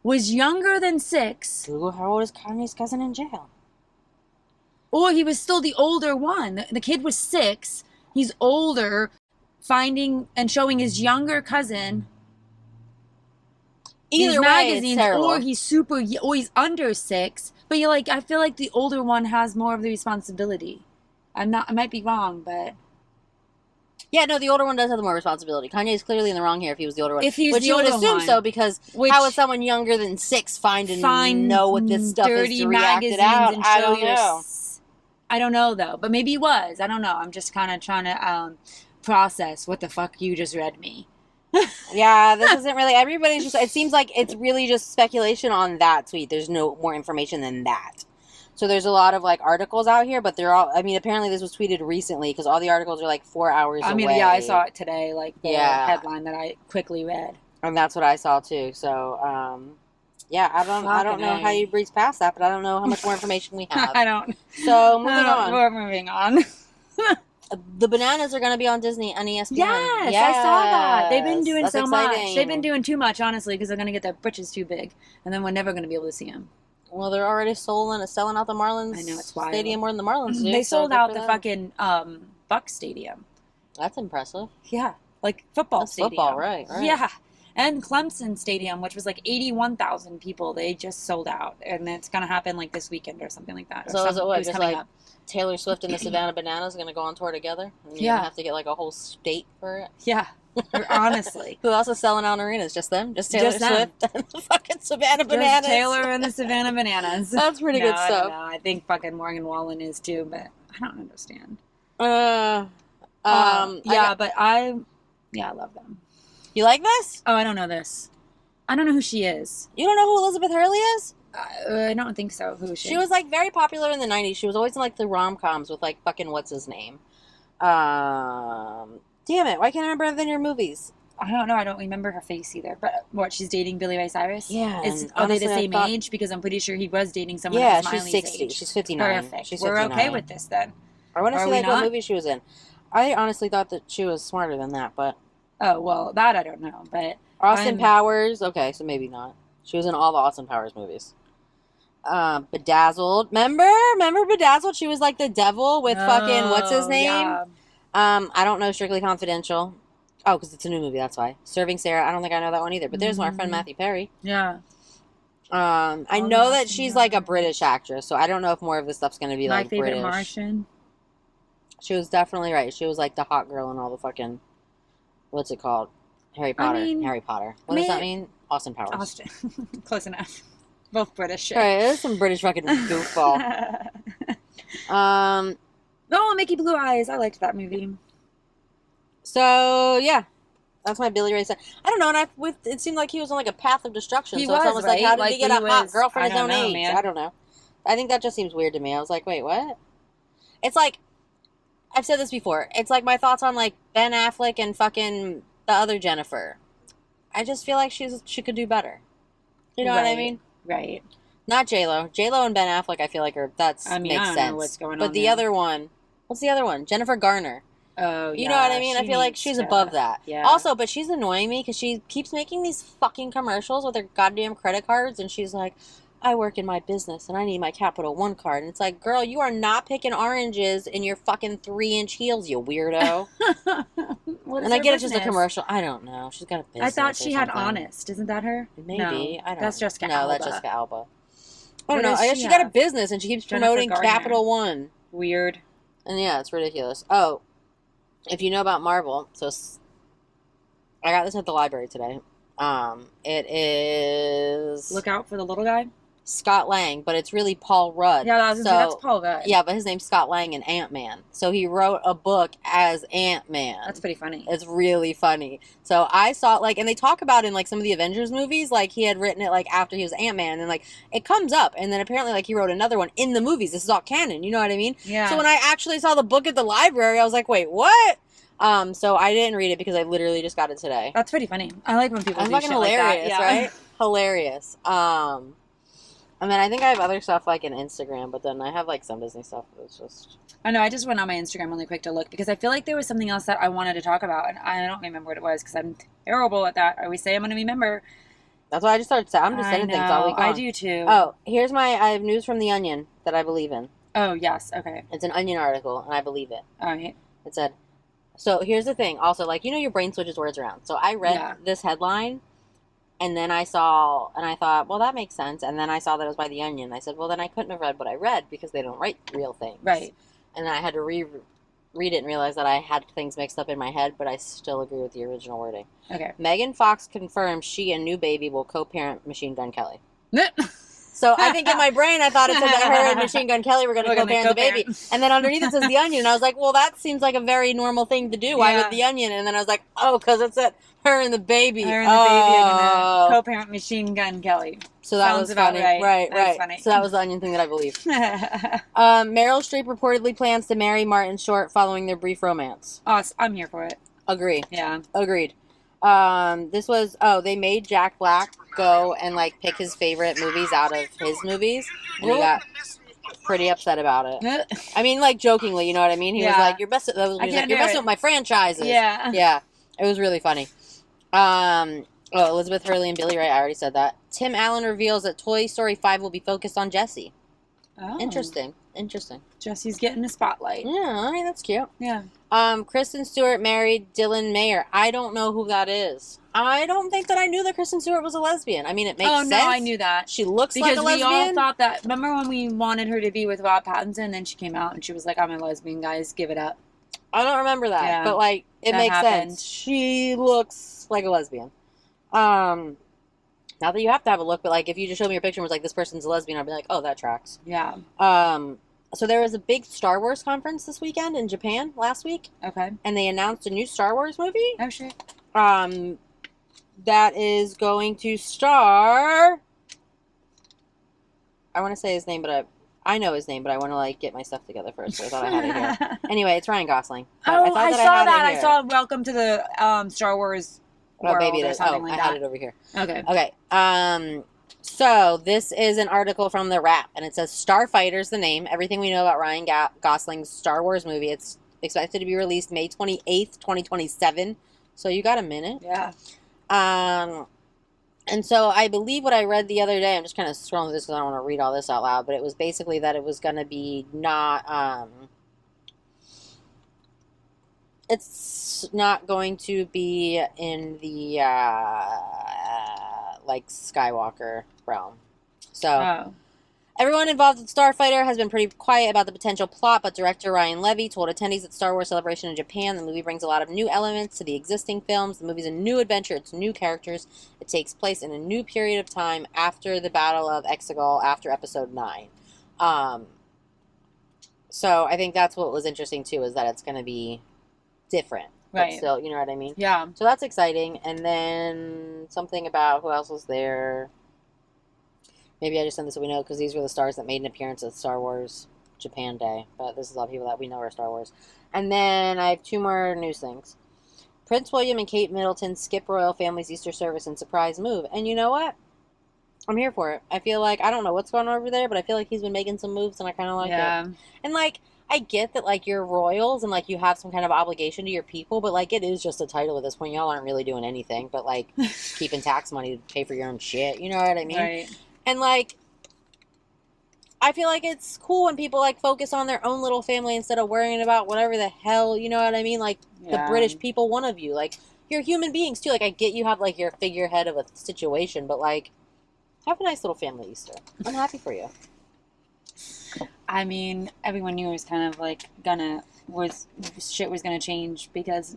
was younger than 6, Google, how old is Kanye's cousin in jail? or he was still the older one. The kid was 6, he's older, finding and showing his younger cousin Either these way, magazines, it's terrible. or he's under 6. But you're like, I feel like the older one has more of the responsibility. I might be wrong, but Yeah, no, the older one does have the more responsibility. Kanye's clearly in the wrong here if he was the older one. If he's Which the you would older assume one, so, because how would someone younger than 6 find know what this stuff is to react it out? I don't know. I don't know, though. But maybe he was. I don't know. I'm just kind of trying to process what the fuck you just read me. Yeah, this isn't really... Everybody's just... It seems like it's really just speculation on that tweet. There's no more information than that. So there's a lot of, like, articles out here, but they're all... I mean, apparently this was tweeted recently, because all the articles are, like, 4 hours away. I mean, yeah, I saw it today, like, the headline that I quickly read. And that's what I saw, too. So, yeah, I don't know how you breeze past that, but I don't know how much more information we have. I don't. So, moving on. We're moving on. The bananas are going to be on Disney and ESPN. Yes, I saw that. They've been doing That's so exciting. much. They've been doing too much, honestly, because they're going to get their britches too big. And then we're never going to be able to see them. Well, they're already selling out the Marlins Stadium more than the Marlins do. They sold out the fucking Buck Stadium. That's impressive. Yeah, like football That's stadium. football, right. Yeah. And Clemson Stadium, which was like 81,000 people, they just sold out. And it's going to happen like this weekend or something like that. So is it what, just like up. Taylor Swift and the Savannah Bananas are going to go on tour together? And you're going to have to get like a whole state for it? Yeah. Honestly. Who else is selling out arenas? Just them? Just Taylor Swift and the fucking Savannah Bananas? Just Taylor and the Savannah Bananas. That's pretty good stuff. I don't know. I think fucking Morgan Wallen is too, but I don't understand. But I love them. You like this? Oh, I don't know this. I don't know who she is. You don't know who Elizabeth Hurley is? I don't think so. Who is she? She was like very popular in the 90s. She was always in like the rom-coms with like fucking what's his name. Damn it, why can't I remember than your movies? I don't know. I don't remember her face either. But what, she's dating Billy Ray Cyrus? Yeah. Are they the same age? Because I'm pretty sure he was dating someone else. Yeah, she's 60. She's 59. Perfect. She's We're 59. okay with this then. I want to see like what movie she was in. I honestly thought that she was smarter than that, but... Oh, well, that I don't know, but... Austin Powers. Okay, so maybe not. She was in all the Austin Powers movies. Bedazzled. Remember Bedazzled? She was like the devil with fucking what's his name? Yeah. I don't know Strictly Confidential. Oh, because it's a new movie, that's why. Serving Sarah. I don't think I know that one either. But there's our friend Matthew Perry. Yeah. I know that she's like a British actress, so I don't know if more of this stuff's gonna be like British. My Favorite Martian. She was definitely right. She was like the hot girl in all the fucking what's it called? Harry Potter. Harry Potter. What does that mean? Austin Powers. Austin. Close enough. Both British. All right, there's some British fucking goofball. Oh, Mickey Blue Eyes. I liked that movie. So yeah, that's my Billy Ray. I don't know, and it seemed like he was on like a path of destruction. He so was, it's almost right? like, how did he get a hot girlfriend his own age? Man. I don't know. I think that just seems weird to me. I was like, wait, what? It's like I've said this before. It's like my thoughts on like Ben Affleck and fucking the other Jennifer. I just feel like she could do better. You know what I mean? Right. Not J-Lo. J-Lo and Ben Affleck, I feel like makes sense. I don't know what's going on. But the other one, what's the other one? Jennifer Garner. Oh, yeah. You know what I mean? I feel like she's above that. Yeah. Also, but she's annoying me because she keeps making these fucking commercials with her goddamn credit cards, and she's like, I work in my business and I need my Capital One card. And it's like, girl, you are not picking oranges in your fucking 3-inch heels, you weirdo. And I get it's just a commercial. I don't know. She's got a business. I thought she had Honest. Isn't that her? Maybe. No, I don't that's know. Jessica Alba. No, that's Jessica Alba. I don't know. I guess she got a business and she keeps promoting Capital One. Weird. And yeah, it's ridiculous. Oh. if you know about Marvel, I got this at the library today. It is Look out for the little guy. Scott Lang, but it's really Paul Rudd. Yeah, I was gonna say that's Paul Rudd. Yeah, but his name's Scott Lang in Ant-Man. So he wrote a book as Ant-Man. That's pretty funny. It's really funny. So I saw and they talk about in like some of the Avengers movies, like he had written it like after he was Ant-Man, and like it comes up, and then apparently like he wrote another one in the movies. This is all canon, you know what I mean? Yeah. So when I actually saw the book at the library, I was like, wait, what? So I didn't read it because I literally just got it today. That's pretty funny. I like when people do fucking shit hilarious, like that. Yeah. Right? Hilarious. And then I think I have other stuff like in Instagram, but then I have like some Disney stuff that's just... I know, I just went on my Instagram really quick to look because I feel like there was something else that I wanted to talk about, and I don't remember what it was because I'm terrible at that. I always say I'm going to remember. That's why I just started saying. I'm just saying things all week long. I do too. Oh, I have news from The Onion that I believe in. Oh, yes, okay. It's an Onion article, and I believe it. All right. It said, so here's the thing. Also, like, your brain switches words around. So I read this headline, and then I thought, well, that makes sense. And then I saw that it was by The Onion. I said, well, then I couldn't have read what I read because they don't write real things. Right. And then I had to read it and realize that I had things mixed up in my head, but I still agree with the original wording. Okay. Megan Fox confirms she and new baby will co-parent Machine Gun Kelly. So I think in my brain I thought it said that her and Machine Gun Kelly were going to co-parent the baby. And then underneath it says The Onion. And I was like, well, that seems like a very normal thing to do. Why with The Onion? And then I was like, oh, because it said her and the baby. Her and the baby are going to co-parent Machine Gun Kelly. So that was funny. Right. Funny. So that was the Onion thing that I believe. Meryl Streep reportedly plans to marry Martin Short following their brief romance. Awesome. I'm here for it. Agree. Yeah. Agreed. They made Jack Black go and like pick his favorite movies out of his movies, and he got pretty upset about it. I mean, like jokingly, you know what I mean? He was like, "You're messing with my franchises." Yeah, yeah, it was really funny. Elizabeth Hurley and Billy Ray. I already said that. Tim Allen reveals that Toy Story 5 will be focused on Jessie. Oh, Interesting. Jessie's getting a spotlight. Yeah, all right, that's cute. Yeah. Kristen Stewart married Dylan Mayer. I don't know who that is. I don't think that I knew that Kristen Stewart was a lesbian. I mean, it makes sense. Oh, no, I knew that. She looks like a lesbian. Because we all thought that. Remember when we wanted her to be with Rob Pattinson, and then she came out and she was like, I'm a lesbian, guys. Give it up. I don't remember that. But, like, it makes sense. She looks like a lesbian. Not that you have to have a look, but, like, if you just showed me your picture and was like, this person's a lesbian, I'd be like, oh, that tracks. Yeah. So there was a big Star Wars conference this weekend in Japan last week. Okay. And they announced a new Star Wars movie. Oh, shit. That is going to star... I want to say his name, but I know his name, but I want to, like, get my stuff together first, so I thought I had it here. Anyway, it's Ryan Gosling. I saw that. I saw Welcome to the Star Wars world maybe it is. or something like that. I had it over here. Okay. So this is an article from The Wrap, and it says Starfighter's the name. Everything we know about Ryan Gosling's Star Wars movie. It's expected to be released May 28th, 2027. So you got a minute. Yeah. And so I believe what I read the other day, I'm just kind of scrolling through this because I don't want to read all this out loud, but it was basically that it was going to be not, it's not going to be in the, like, Skywalker realm. So, everyone involved with Starfighter has been pretty quiet about the potential plot, but director Ryan Levy told attendees at Star Wars Celebration in Japan the movie brings a lot of new elements to the existing films. The movie's a new adventure. It's new characters. It takes place in a new period of time after the Battle of Exegol, after Episode 9. So I think that's what was interesting, too, is that it's going to be different. Right. But still, you know what I mean? Yeah. So that's exciting. And then something about who else was there. Maybe I just send this so we know, because these were the stars that made an appearance at Star Wars Japan Day. But this is all people that we know are Star Wars. And then I have two more news things. Prince William and Kate Middleton skip royal family's Easter service in surprise move. And you know what? I'm here for it. I feel like, I don't know what's going on over there, but I feel like he's been making some moves, and I kind of like it. And, like, I get that, like, you're royals and, like, you have some kind of obligation to your people, but, like, it is just a title at this point. Y'all aren't really doing anything but, like, keeping tax money to pay for your own shit. You know what I mean? Right. And, like, I feel like it's cool when people, like, focus on their own little family instead of worrying about whatever the hell, you know what I mean? Like, the British people, one of you. Like, you're human beings, too. Like, I get you have, like, your figurehead of a situation, but, like, have a nice little family Easter. I'm happy for you. I mean, everyone knew it was kind of, like, gonna shit was going to change because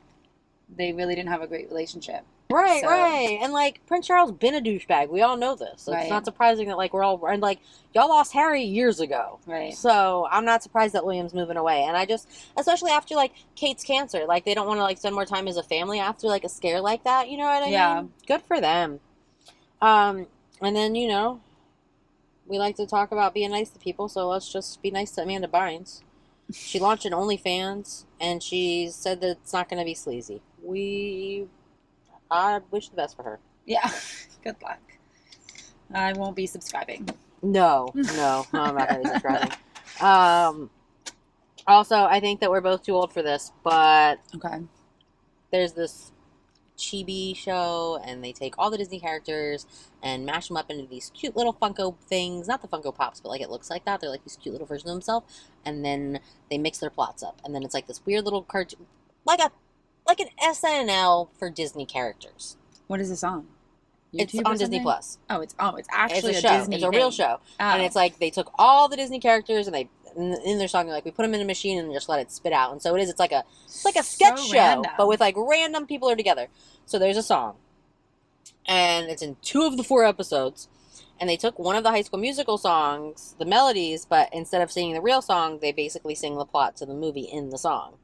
they really didn't have a great relationship. Right, So- right. And, like, Prince Charles been a douchebag. We all know this. So It's Right. not surprising that, like, we're all... And, like, y'all lost Harry years ago. Right. So I'm not surprised that William's moving away. And I just... Especially after, like, Kate's cancer. Like, they don't want to, like, spend more time as a family after, like, a scare like that. You know what I Yeah. mean? Good for them. And then, you know... We like to talk about being nice to people, so let's just be nice to Amanda Bynes. She launched an OnlyFans, and she said that it's not going to be sleazy. I wish the best for her. Yeah. Good luck. I won't be subscribing. No, I'm not going to be subscribing. Also, I think that we're both too old for this, but Okay. there's this chibi show, and they take all the Disney characters and mash them up into these cute little Funko things. Not the Funko Pops, but like it looks like that. They're like these cute little versions of themselves, and then they mix their plots up, and then it's like this weird little cartoon, like an SNL for Disney characters. What is this on? It's YouTube on or Disney something? Plus. Oh, it's actually It's a a show. Disney It's a real thing. show, Oh. and it's like they took all the Disney characters and they in their song they're like we put them in a machine and just let it spit out. And so it is. It's like a sketch show, random. but with like random people are together. So there's a song, and it's in 2 of the 4 episodes. And they took one of the High School Musical songs, the melodies, but instead of singing the real song, they basically sing the plot to the movie in the song.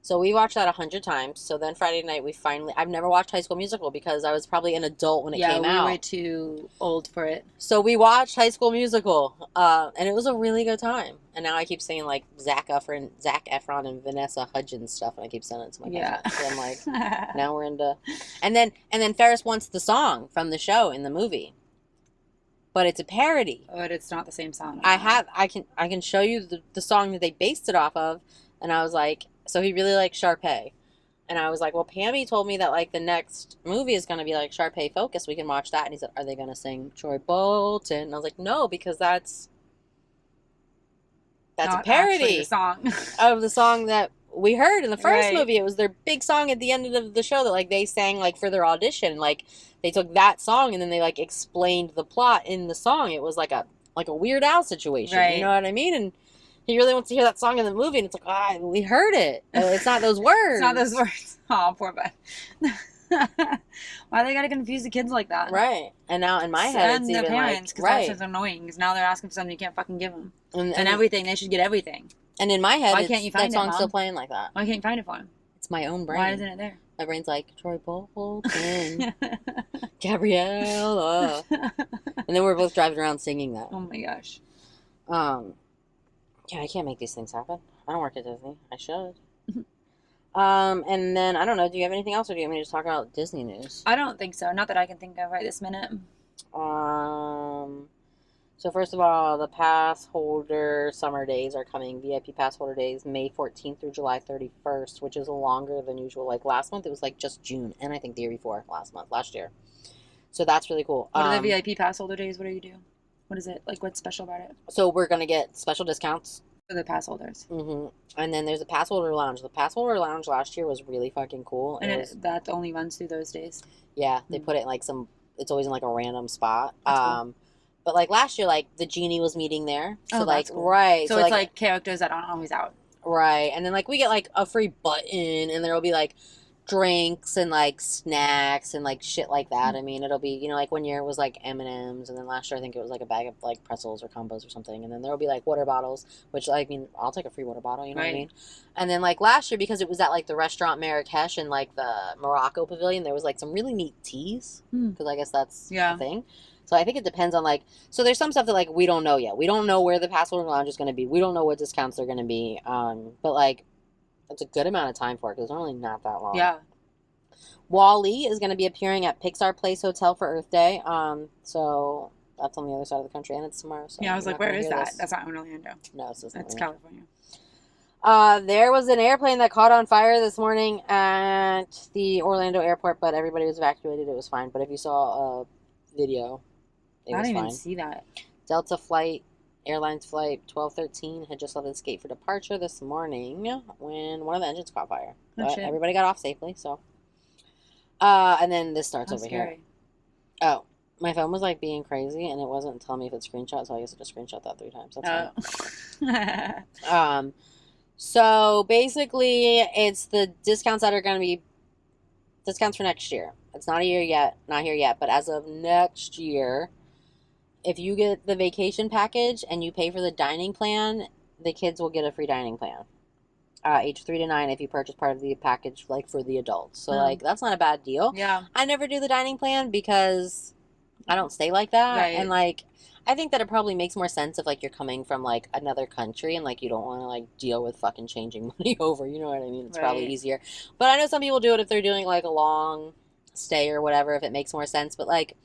So we watched that 100 times. So then Friday night I've never watched High School Musical because I was probably an adult when it came out. Yeah, we were too old for it. So we watched High School Musical, and it was a really good time. And now I keep saying like Zac Efron and Vanessa Hudgens stuff, and I keep sending it to my cousin. Yeah. So I'm like, now we're into, and then Ferris wants the song from the show in the movie, but it's a parody. But it's not the same song. I can show you the song that they based it off of, and I was like, so he really likes Sharpay. And I was like, well, Pammy told me that, like, the next movie is going to be, like, Sharpay focused. We can watch that. And he said, are they going to sing Troy Bolton? And I was like, no, because that's Not a parody the song. of the song that we heard in the first Right. movie. It was their big song at the end of the show that, like, they sang, like, for their audition. Like, they took that song and then they, like, explained the plot in the song. It was like a Weird Al situation. Right. You know what I mean? And he really wants to hear that song in the movie, and it's like, we heard it. It's not those words. It's not those words. Oh, poor bud. Why they gotta confuse the kids like that? Right. And now in my head, it's their even parents, like, because right. that's just annoying. Because now they're asking for something you can't fucking give them. And everything, they should get everything. And in my head, Why can't you find that it, song's Mom? still playing like that. Why can't you find it for them? It's my own brain. Why isn't it there? My brain's like, Troy Bolton, Gabriella. And then we're both driving around singing that. Oh my gosh. Yeah, I can't make these things happen. I don't work at Disney. I should. And then, I don't know, do you have anything else, or do you want me to just talk about Disney news? I don't think so. Not that I can think of right this minute. So first of all, the pass holder summer days are coming. VIP pass holder days, May 14th through July 31st, which is longer than usual. Like last month, it was like just June, and I think the year before, last year. So that's really cool. What are the VIP pass holder days? What do you do? What is it? Like, what's special about it? So we're going to get special discounts. For the pass holders. Mm-hmm. And then there's a pass holder lounge. The pass holder lounge last year was really fucking cool. And that only runs through those days? Yeah, they put it in like it's always in like a random spot. That's cool. But like last year, like the genie was meeting there. So like, that's cool. right. So it's like characters that aren't always out. Right. And then like we get like a free button, and there'll be like drinks and like snacks and like shit like that. I mean, it'll be, you know, like one year it was like M&Ms, and then last year I think it was like a bag of like pretzels or combos or something, and then there'll be like water bottles, which I mean, I'll take a free water bottle, you know what I mean? And then like last year, because it was at like the restaurant Marrakesh and like the Morocco Pavilion, there was like some really neat teas, because I guess that's the thing. So I think it depends on like, so there's some stuff that like we don't know yet. We don't know where the pass holder lounge is going to be. We don't know what discounts they're going to be. But like, it's a good amount of time for it, because it's only not that long. Yeah. Wall-E is going to be appearing at Pixar Place Hotel for Earth Day. So that's on the other side of the country, and it's tomorrow. So yeah, I was like, where is that? This. That's not in Orlando. No, it's That's California. There was an airplane that caught on fire this morning at the Orlando airport, but everybody was evacuated. It was fine. But if you saw a video, it was fine. I didn't even see that. Delta Airlines flight 1213 had just left its gate for departure this morning when one of the engines caught fire. But everybody got off safely, so. And then this starts over here. Oh, my phone was like being crazy, and it wasn't telling me if it screenshot, so I guess I just screenshot that 3 times. That's fine. So basically, it's the discounts that are going to be discounts for next year. It's not a year yet, not here yet, but as of next year, if you get the vacation package and you pay for the dining plan, the kids will get a free dining plan. Age 3 to 9 if you purchase part of the package like for the adults. So like that's not a bad deal. Yeah. I never do the dining plan because I don't stay like that. Right. And like I think that it probably makes more sense if like you're coming from like another country and like you don't want to like deal with fucking changing money over. You know what I mean? It's probably Right. easier. But I know some people do it if they're doing like a long stay or whatever, if it makes more sense. But like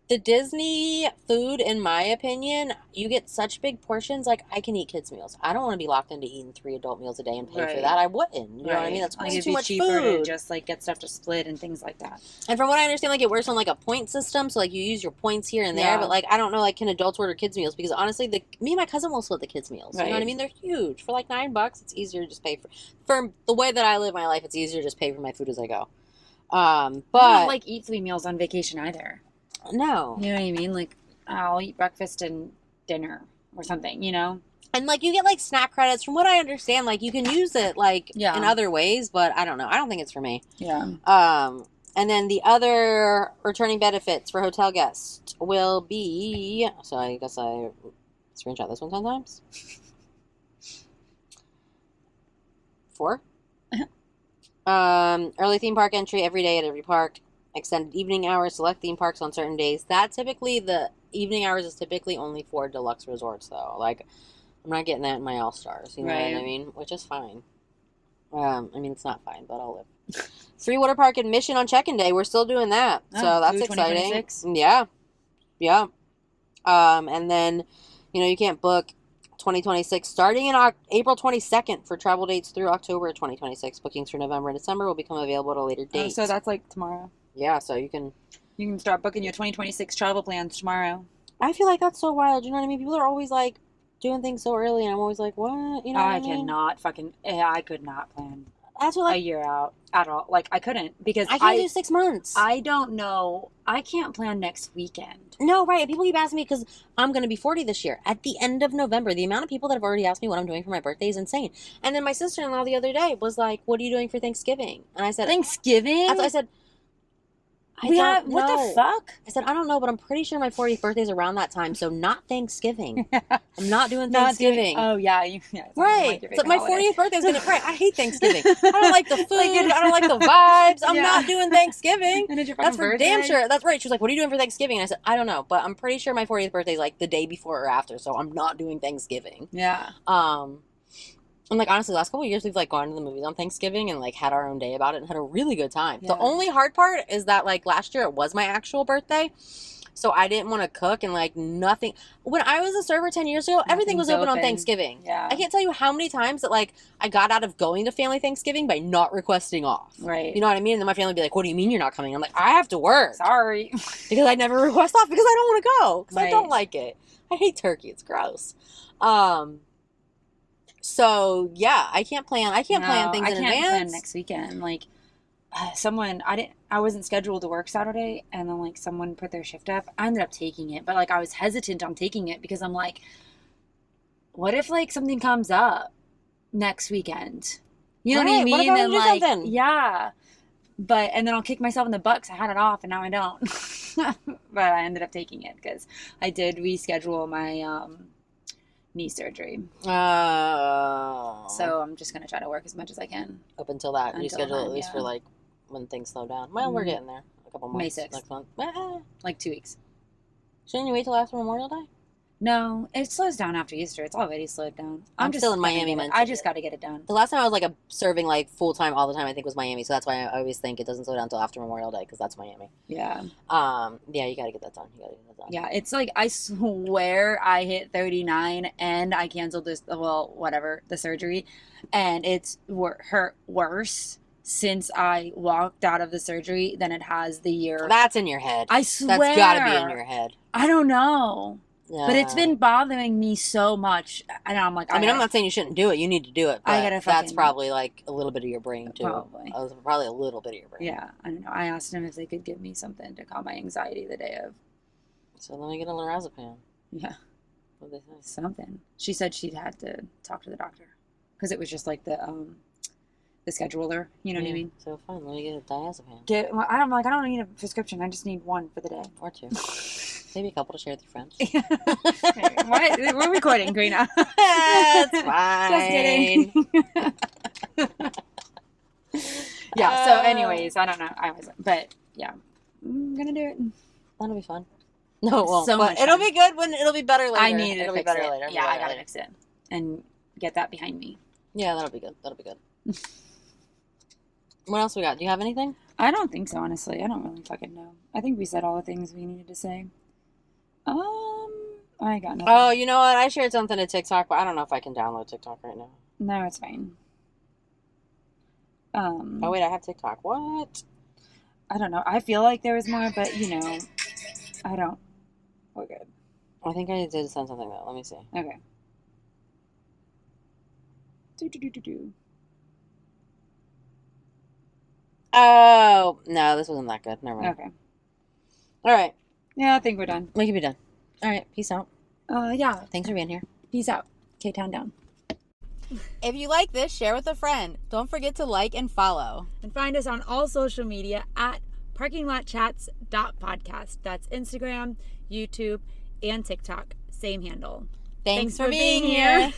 the Disney food, in my opinion, you get such big portions. Like I can eat kids' meals. I don't want to be locked into eating 3 adult meals a day and pay for Right. that. I wouldn't. You know what I Right. mean? That's Like way it'd too be much cheaper to food. just like get stuff to split and things like that. And from what I understand, like it works on like a point system. So like you use your points here and there. Yeah. But like I don't know, like can adults order kids' meals? Because honestly, me and my cousin will split the kids' meals. You know what I Right. mean? They're huge. For like $9, it's easier to just pay for the way that I live my life. It's easier to just pay for my food as I go. But I don't like eat 3 meals on vacation either. no. You know what I mean? Like I'll eat breakfast and dinner or something, you know? And like you get like snack credits. From what I understand, like you can use it like Yeah. in other ways, but I don't know. I don't think it's for me. Yeah. And then the other returning benefits for hotel guests will be. So I guess I screenshot this one 10 times. 4. Early theme park entry every day at every park. Extended evening hours, select theme parks on certain days. That typically, the evening hours is typically only for deluxe resorts, though. Like, I'm not getting that in my All-Stars, you know what I Right. mean? Which is fine. I mean, it's not fine, but I'll live. Free water park admission on check-in day. We're still doing that. So Oh, that's through exciting. 2026? Yeah. Yeah. And then, you can't book 2026 starting in April 22nd for travel dates through October 2026. Bookings for November and December will become available at a later date. Oh, so that's like tomorrow. Yeah, so you can start booking your 2026 travel plans tomorrow. I feel like that's so wild. You know what I mean? People are always like doing things so early, and I'm always like, what? You know what I mean? Cannot fucking. I could not plan That's what a like year out at all. Like I couldn't because I can't do 6 months. I don't know. I can't plan next weekend. No, right. People keep asking me because I'm going to be 40 this year. At the end of November, the amount of people that have already asked me what I'm doing for my birthday is insane. And then my sister-in-law the other day was like, what are you doing for Thanksgiving? And I said, Thanksgiving? I said, I we don't have know. what the fuck? I said, I don't know, but I'm pretty sure my 40th birthday is around that time, so not Thanksgiving. I'm not doing Not doing- Thanksgiving. oh yeah, it's not Right. like your So favorite my holiday. 40th birthday is going to, right, I hate Thanksgiving. I don't like the food. I don't like the vibes. I'm Yeah. not doing Thanksgiving. And it's your That's fucking for birthday? damn sure. That's right. She was like, what are you doing for Thanksgiving? And I said, I don't know, but I'm pretty sure my 40th birthday is like the day before or after, so I'm not doing Thanksgiving. Yeah. And like honestly, the last couple of years we've like gone to the movies on Thanksgiving and like had our own day about it and had a really good time. Yeah. The only hard part is that like last year it was my actual birthday, so I didn't want to cook and like nothing. When I was a server 10 years ago, everything was Nothing's open on open. Thanksgiving. Yeah. I can't tell you how many times that like I got out of going to family Thanksgiving by not requesting off. Right. You know what I mean? And then my family would be like, "What do you mean you're not coming?" I'm like, "I have to work." Sorry. Because I never request off because I don't want to go because I Right. don't like it. I hate turkey. It's gross. So yeah, I can't plan things in I can't plan advance. next weekend. Like I wasn't scheduled to work Saturday, and then like someone put their shift up. I ended up taking it, but like I was hesitant on taking it because I'm like, what if like something comes up next weekend? You know what I Right, mean? what if I wanna And do like, something? yeah. But and then I'll kick myself in the butt 'cause I had it off and now I don't. But I ended up taking it because I did reschedule my knee surgery. Oh. So I'm just gonna try to work as much as I can. up until that, you Until schedule then, at least yeah. for like when things slow down. Well, we're Mhm. getting there. A couple months. May 6th. Next month. Like 2 weeks. Shouldn't you wait till after Memorial Day? No, it slows down after Easter. It's already slowed down. I'm just still in gonna Miami get it- mentally. I just got to get it done. The last time I was like serving like full time all the time, I think was Miami. So that's why I always think it doesn't slow down until after Memorial Day because that's Miami. Yeah. Yeah, you gotta get that done. Yeah, it's like I swear I hit 39 and I canceled the surgery, and it's hurt worse since I walked out of the surgery than it has the year. That's in your head. I swear. That's gotta be in your head. I don't know. Yeah. But it's been bothering me so much, and I'm like, I mean, I'm not saying you shouldn't do it. You need to do it. But I gotta that's fucking- probably like a little bit of your brain too. Probably. Probably a little bit of your brain. Yeah, I don't know. I asked him if they could give me something to calm my anxiety the day of. So let me get a lorazepam. Yeah. What they say? Something. She said she'd had to talk to the doctor because it was just like the scheduler. You know what I mean? So fine. Let me get a diazepam. I don't need a prescription. I just need one for the day or 2. Maybe a couple to share with your friends. What? We're recording, Greener. That's fine. Just kidding. Yeah. So, anyways, I don't know. But yeah, I'm gonna do it. That'll be fun. No, it won't. So But much it'll fun. be good when it'll be better later. I need it'll to be fix better it. later. Yeah, I gotta fix it and get that behind me. Yeah, that'll be good. That'll be good. What else we got? Do you have anything? I don't think so, honestly. I don't really fucking know. I think we said all the things we needed to say. I got nothing. Oh, you know what? I shared something to TikTok, but I don't know if I can download TikTok right now. No, it's fine. Oh wait, I have TikTok. What? I don't know. I feel like there was more, but you know, I don't. We're good. I think I did send something though. Let me see. Okay. Do. Oh no, this wasn't that good. Never mind. Okay. All right. Yeah, I think we're done. We can be done. All right. Peace out. Yeah. Thanks for being here. Peace out. K-Town down. If you like this, share with a friend. Don't forget to like and follow. And find us on all social media at parkinglotchats.podcast. That's Instagram, YouTube, and TikTok. Same handle. Thanks for being here.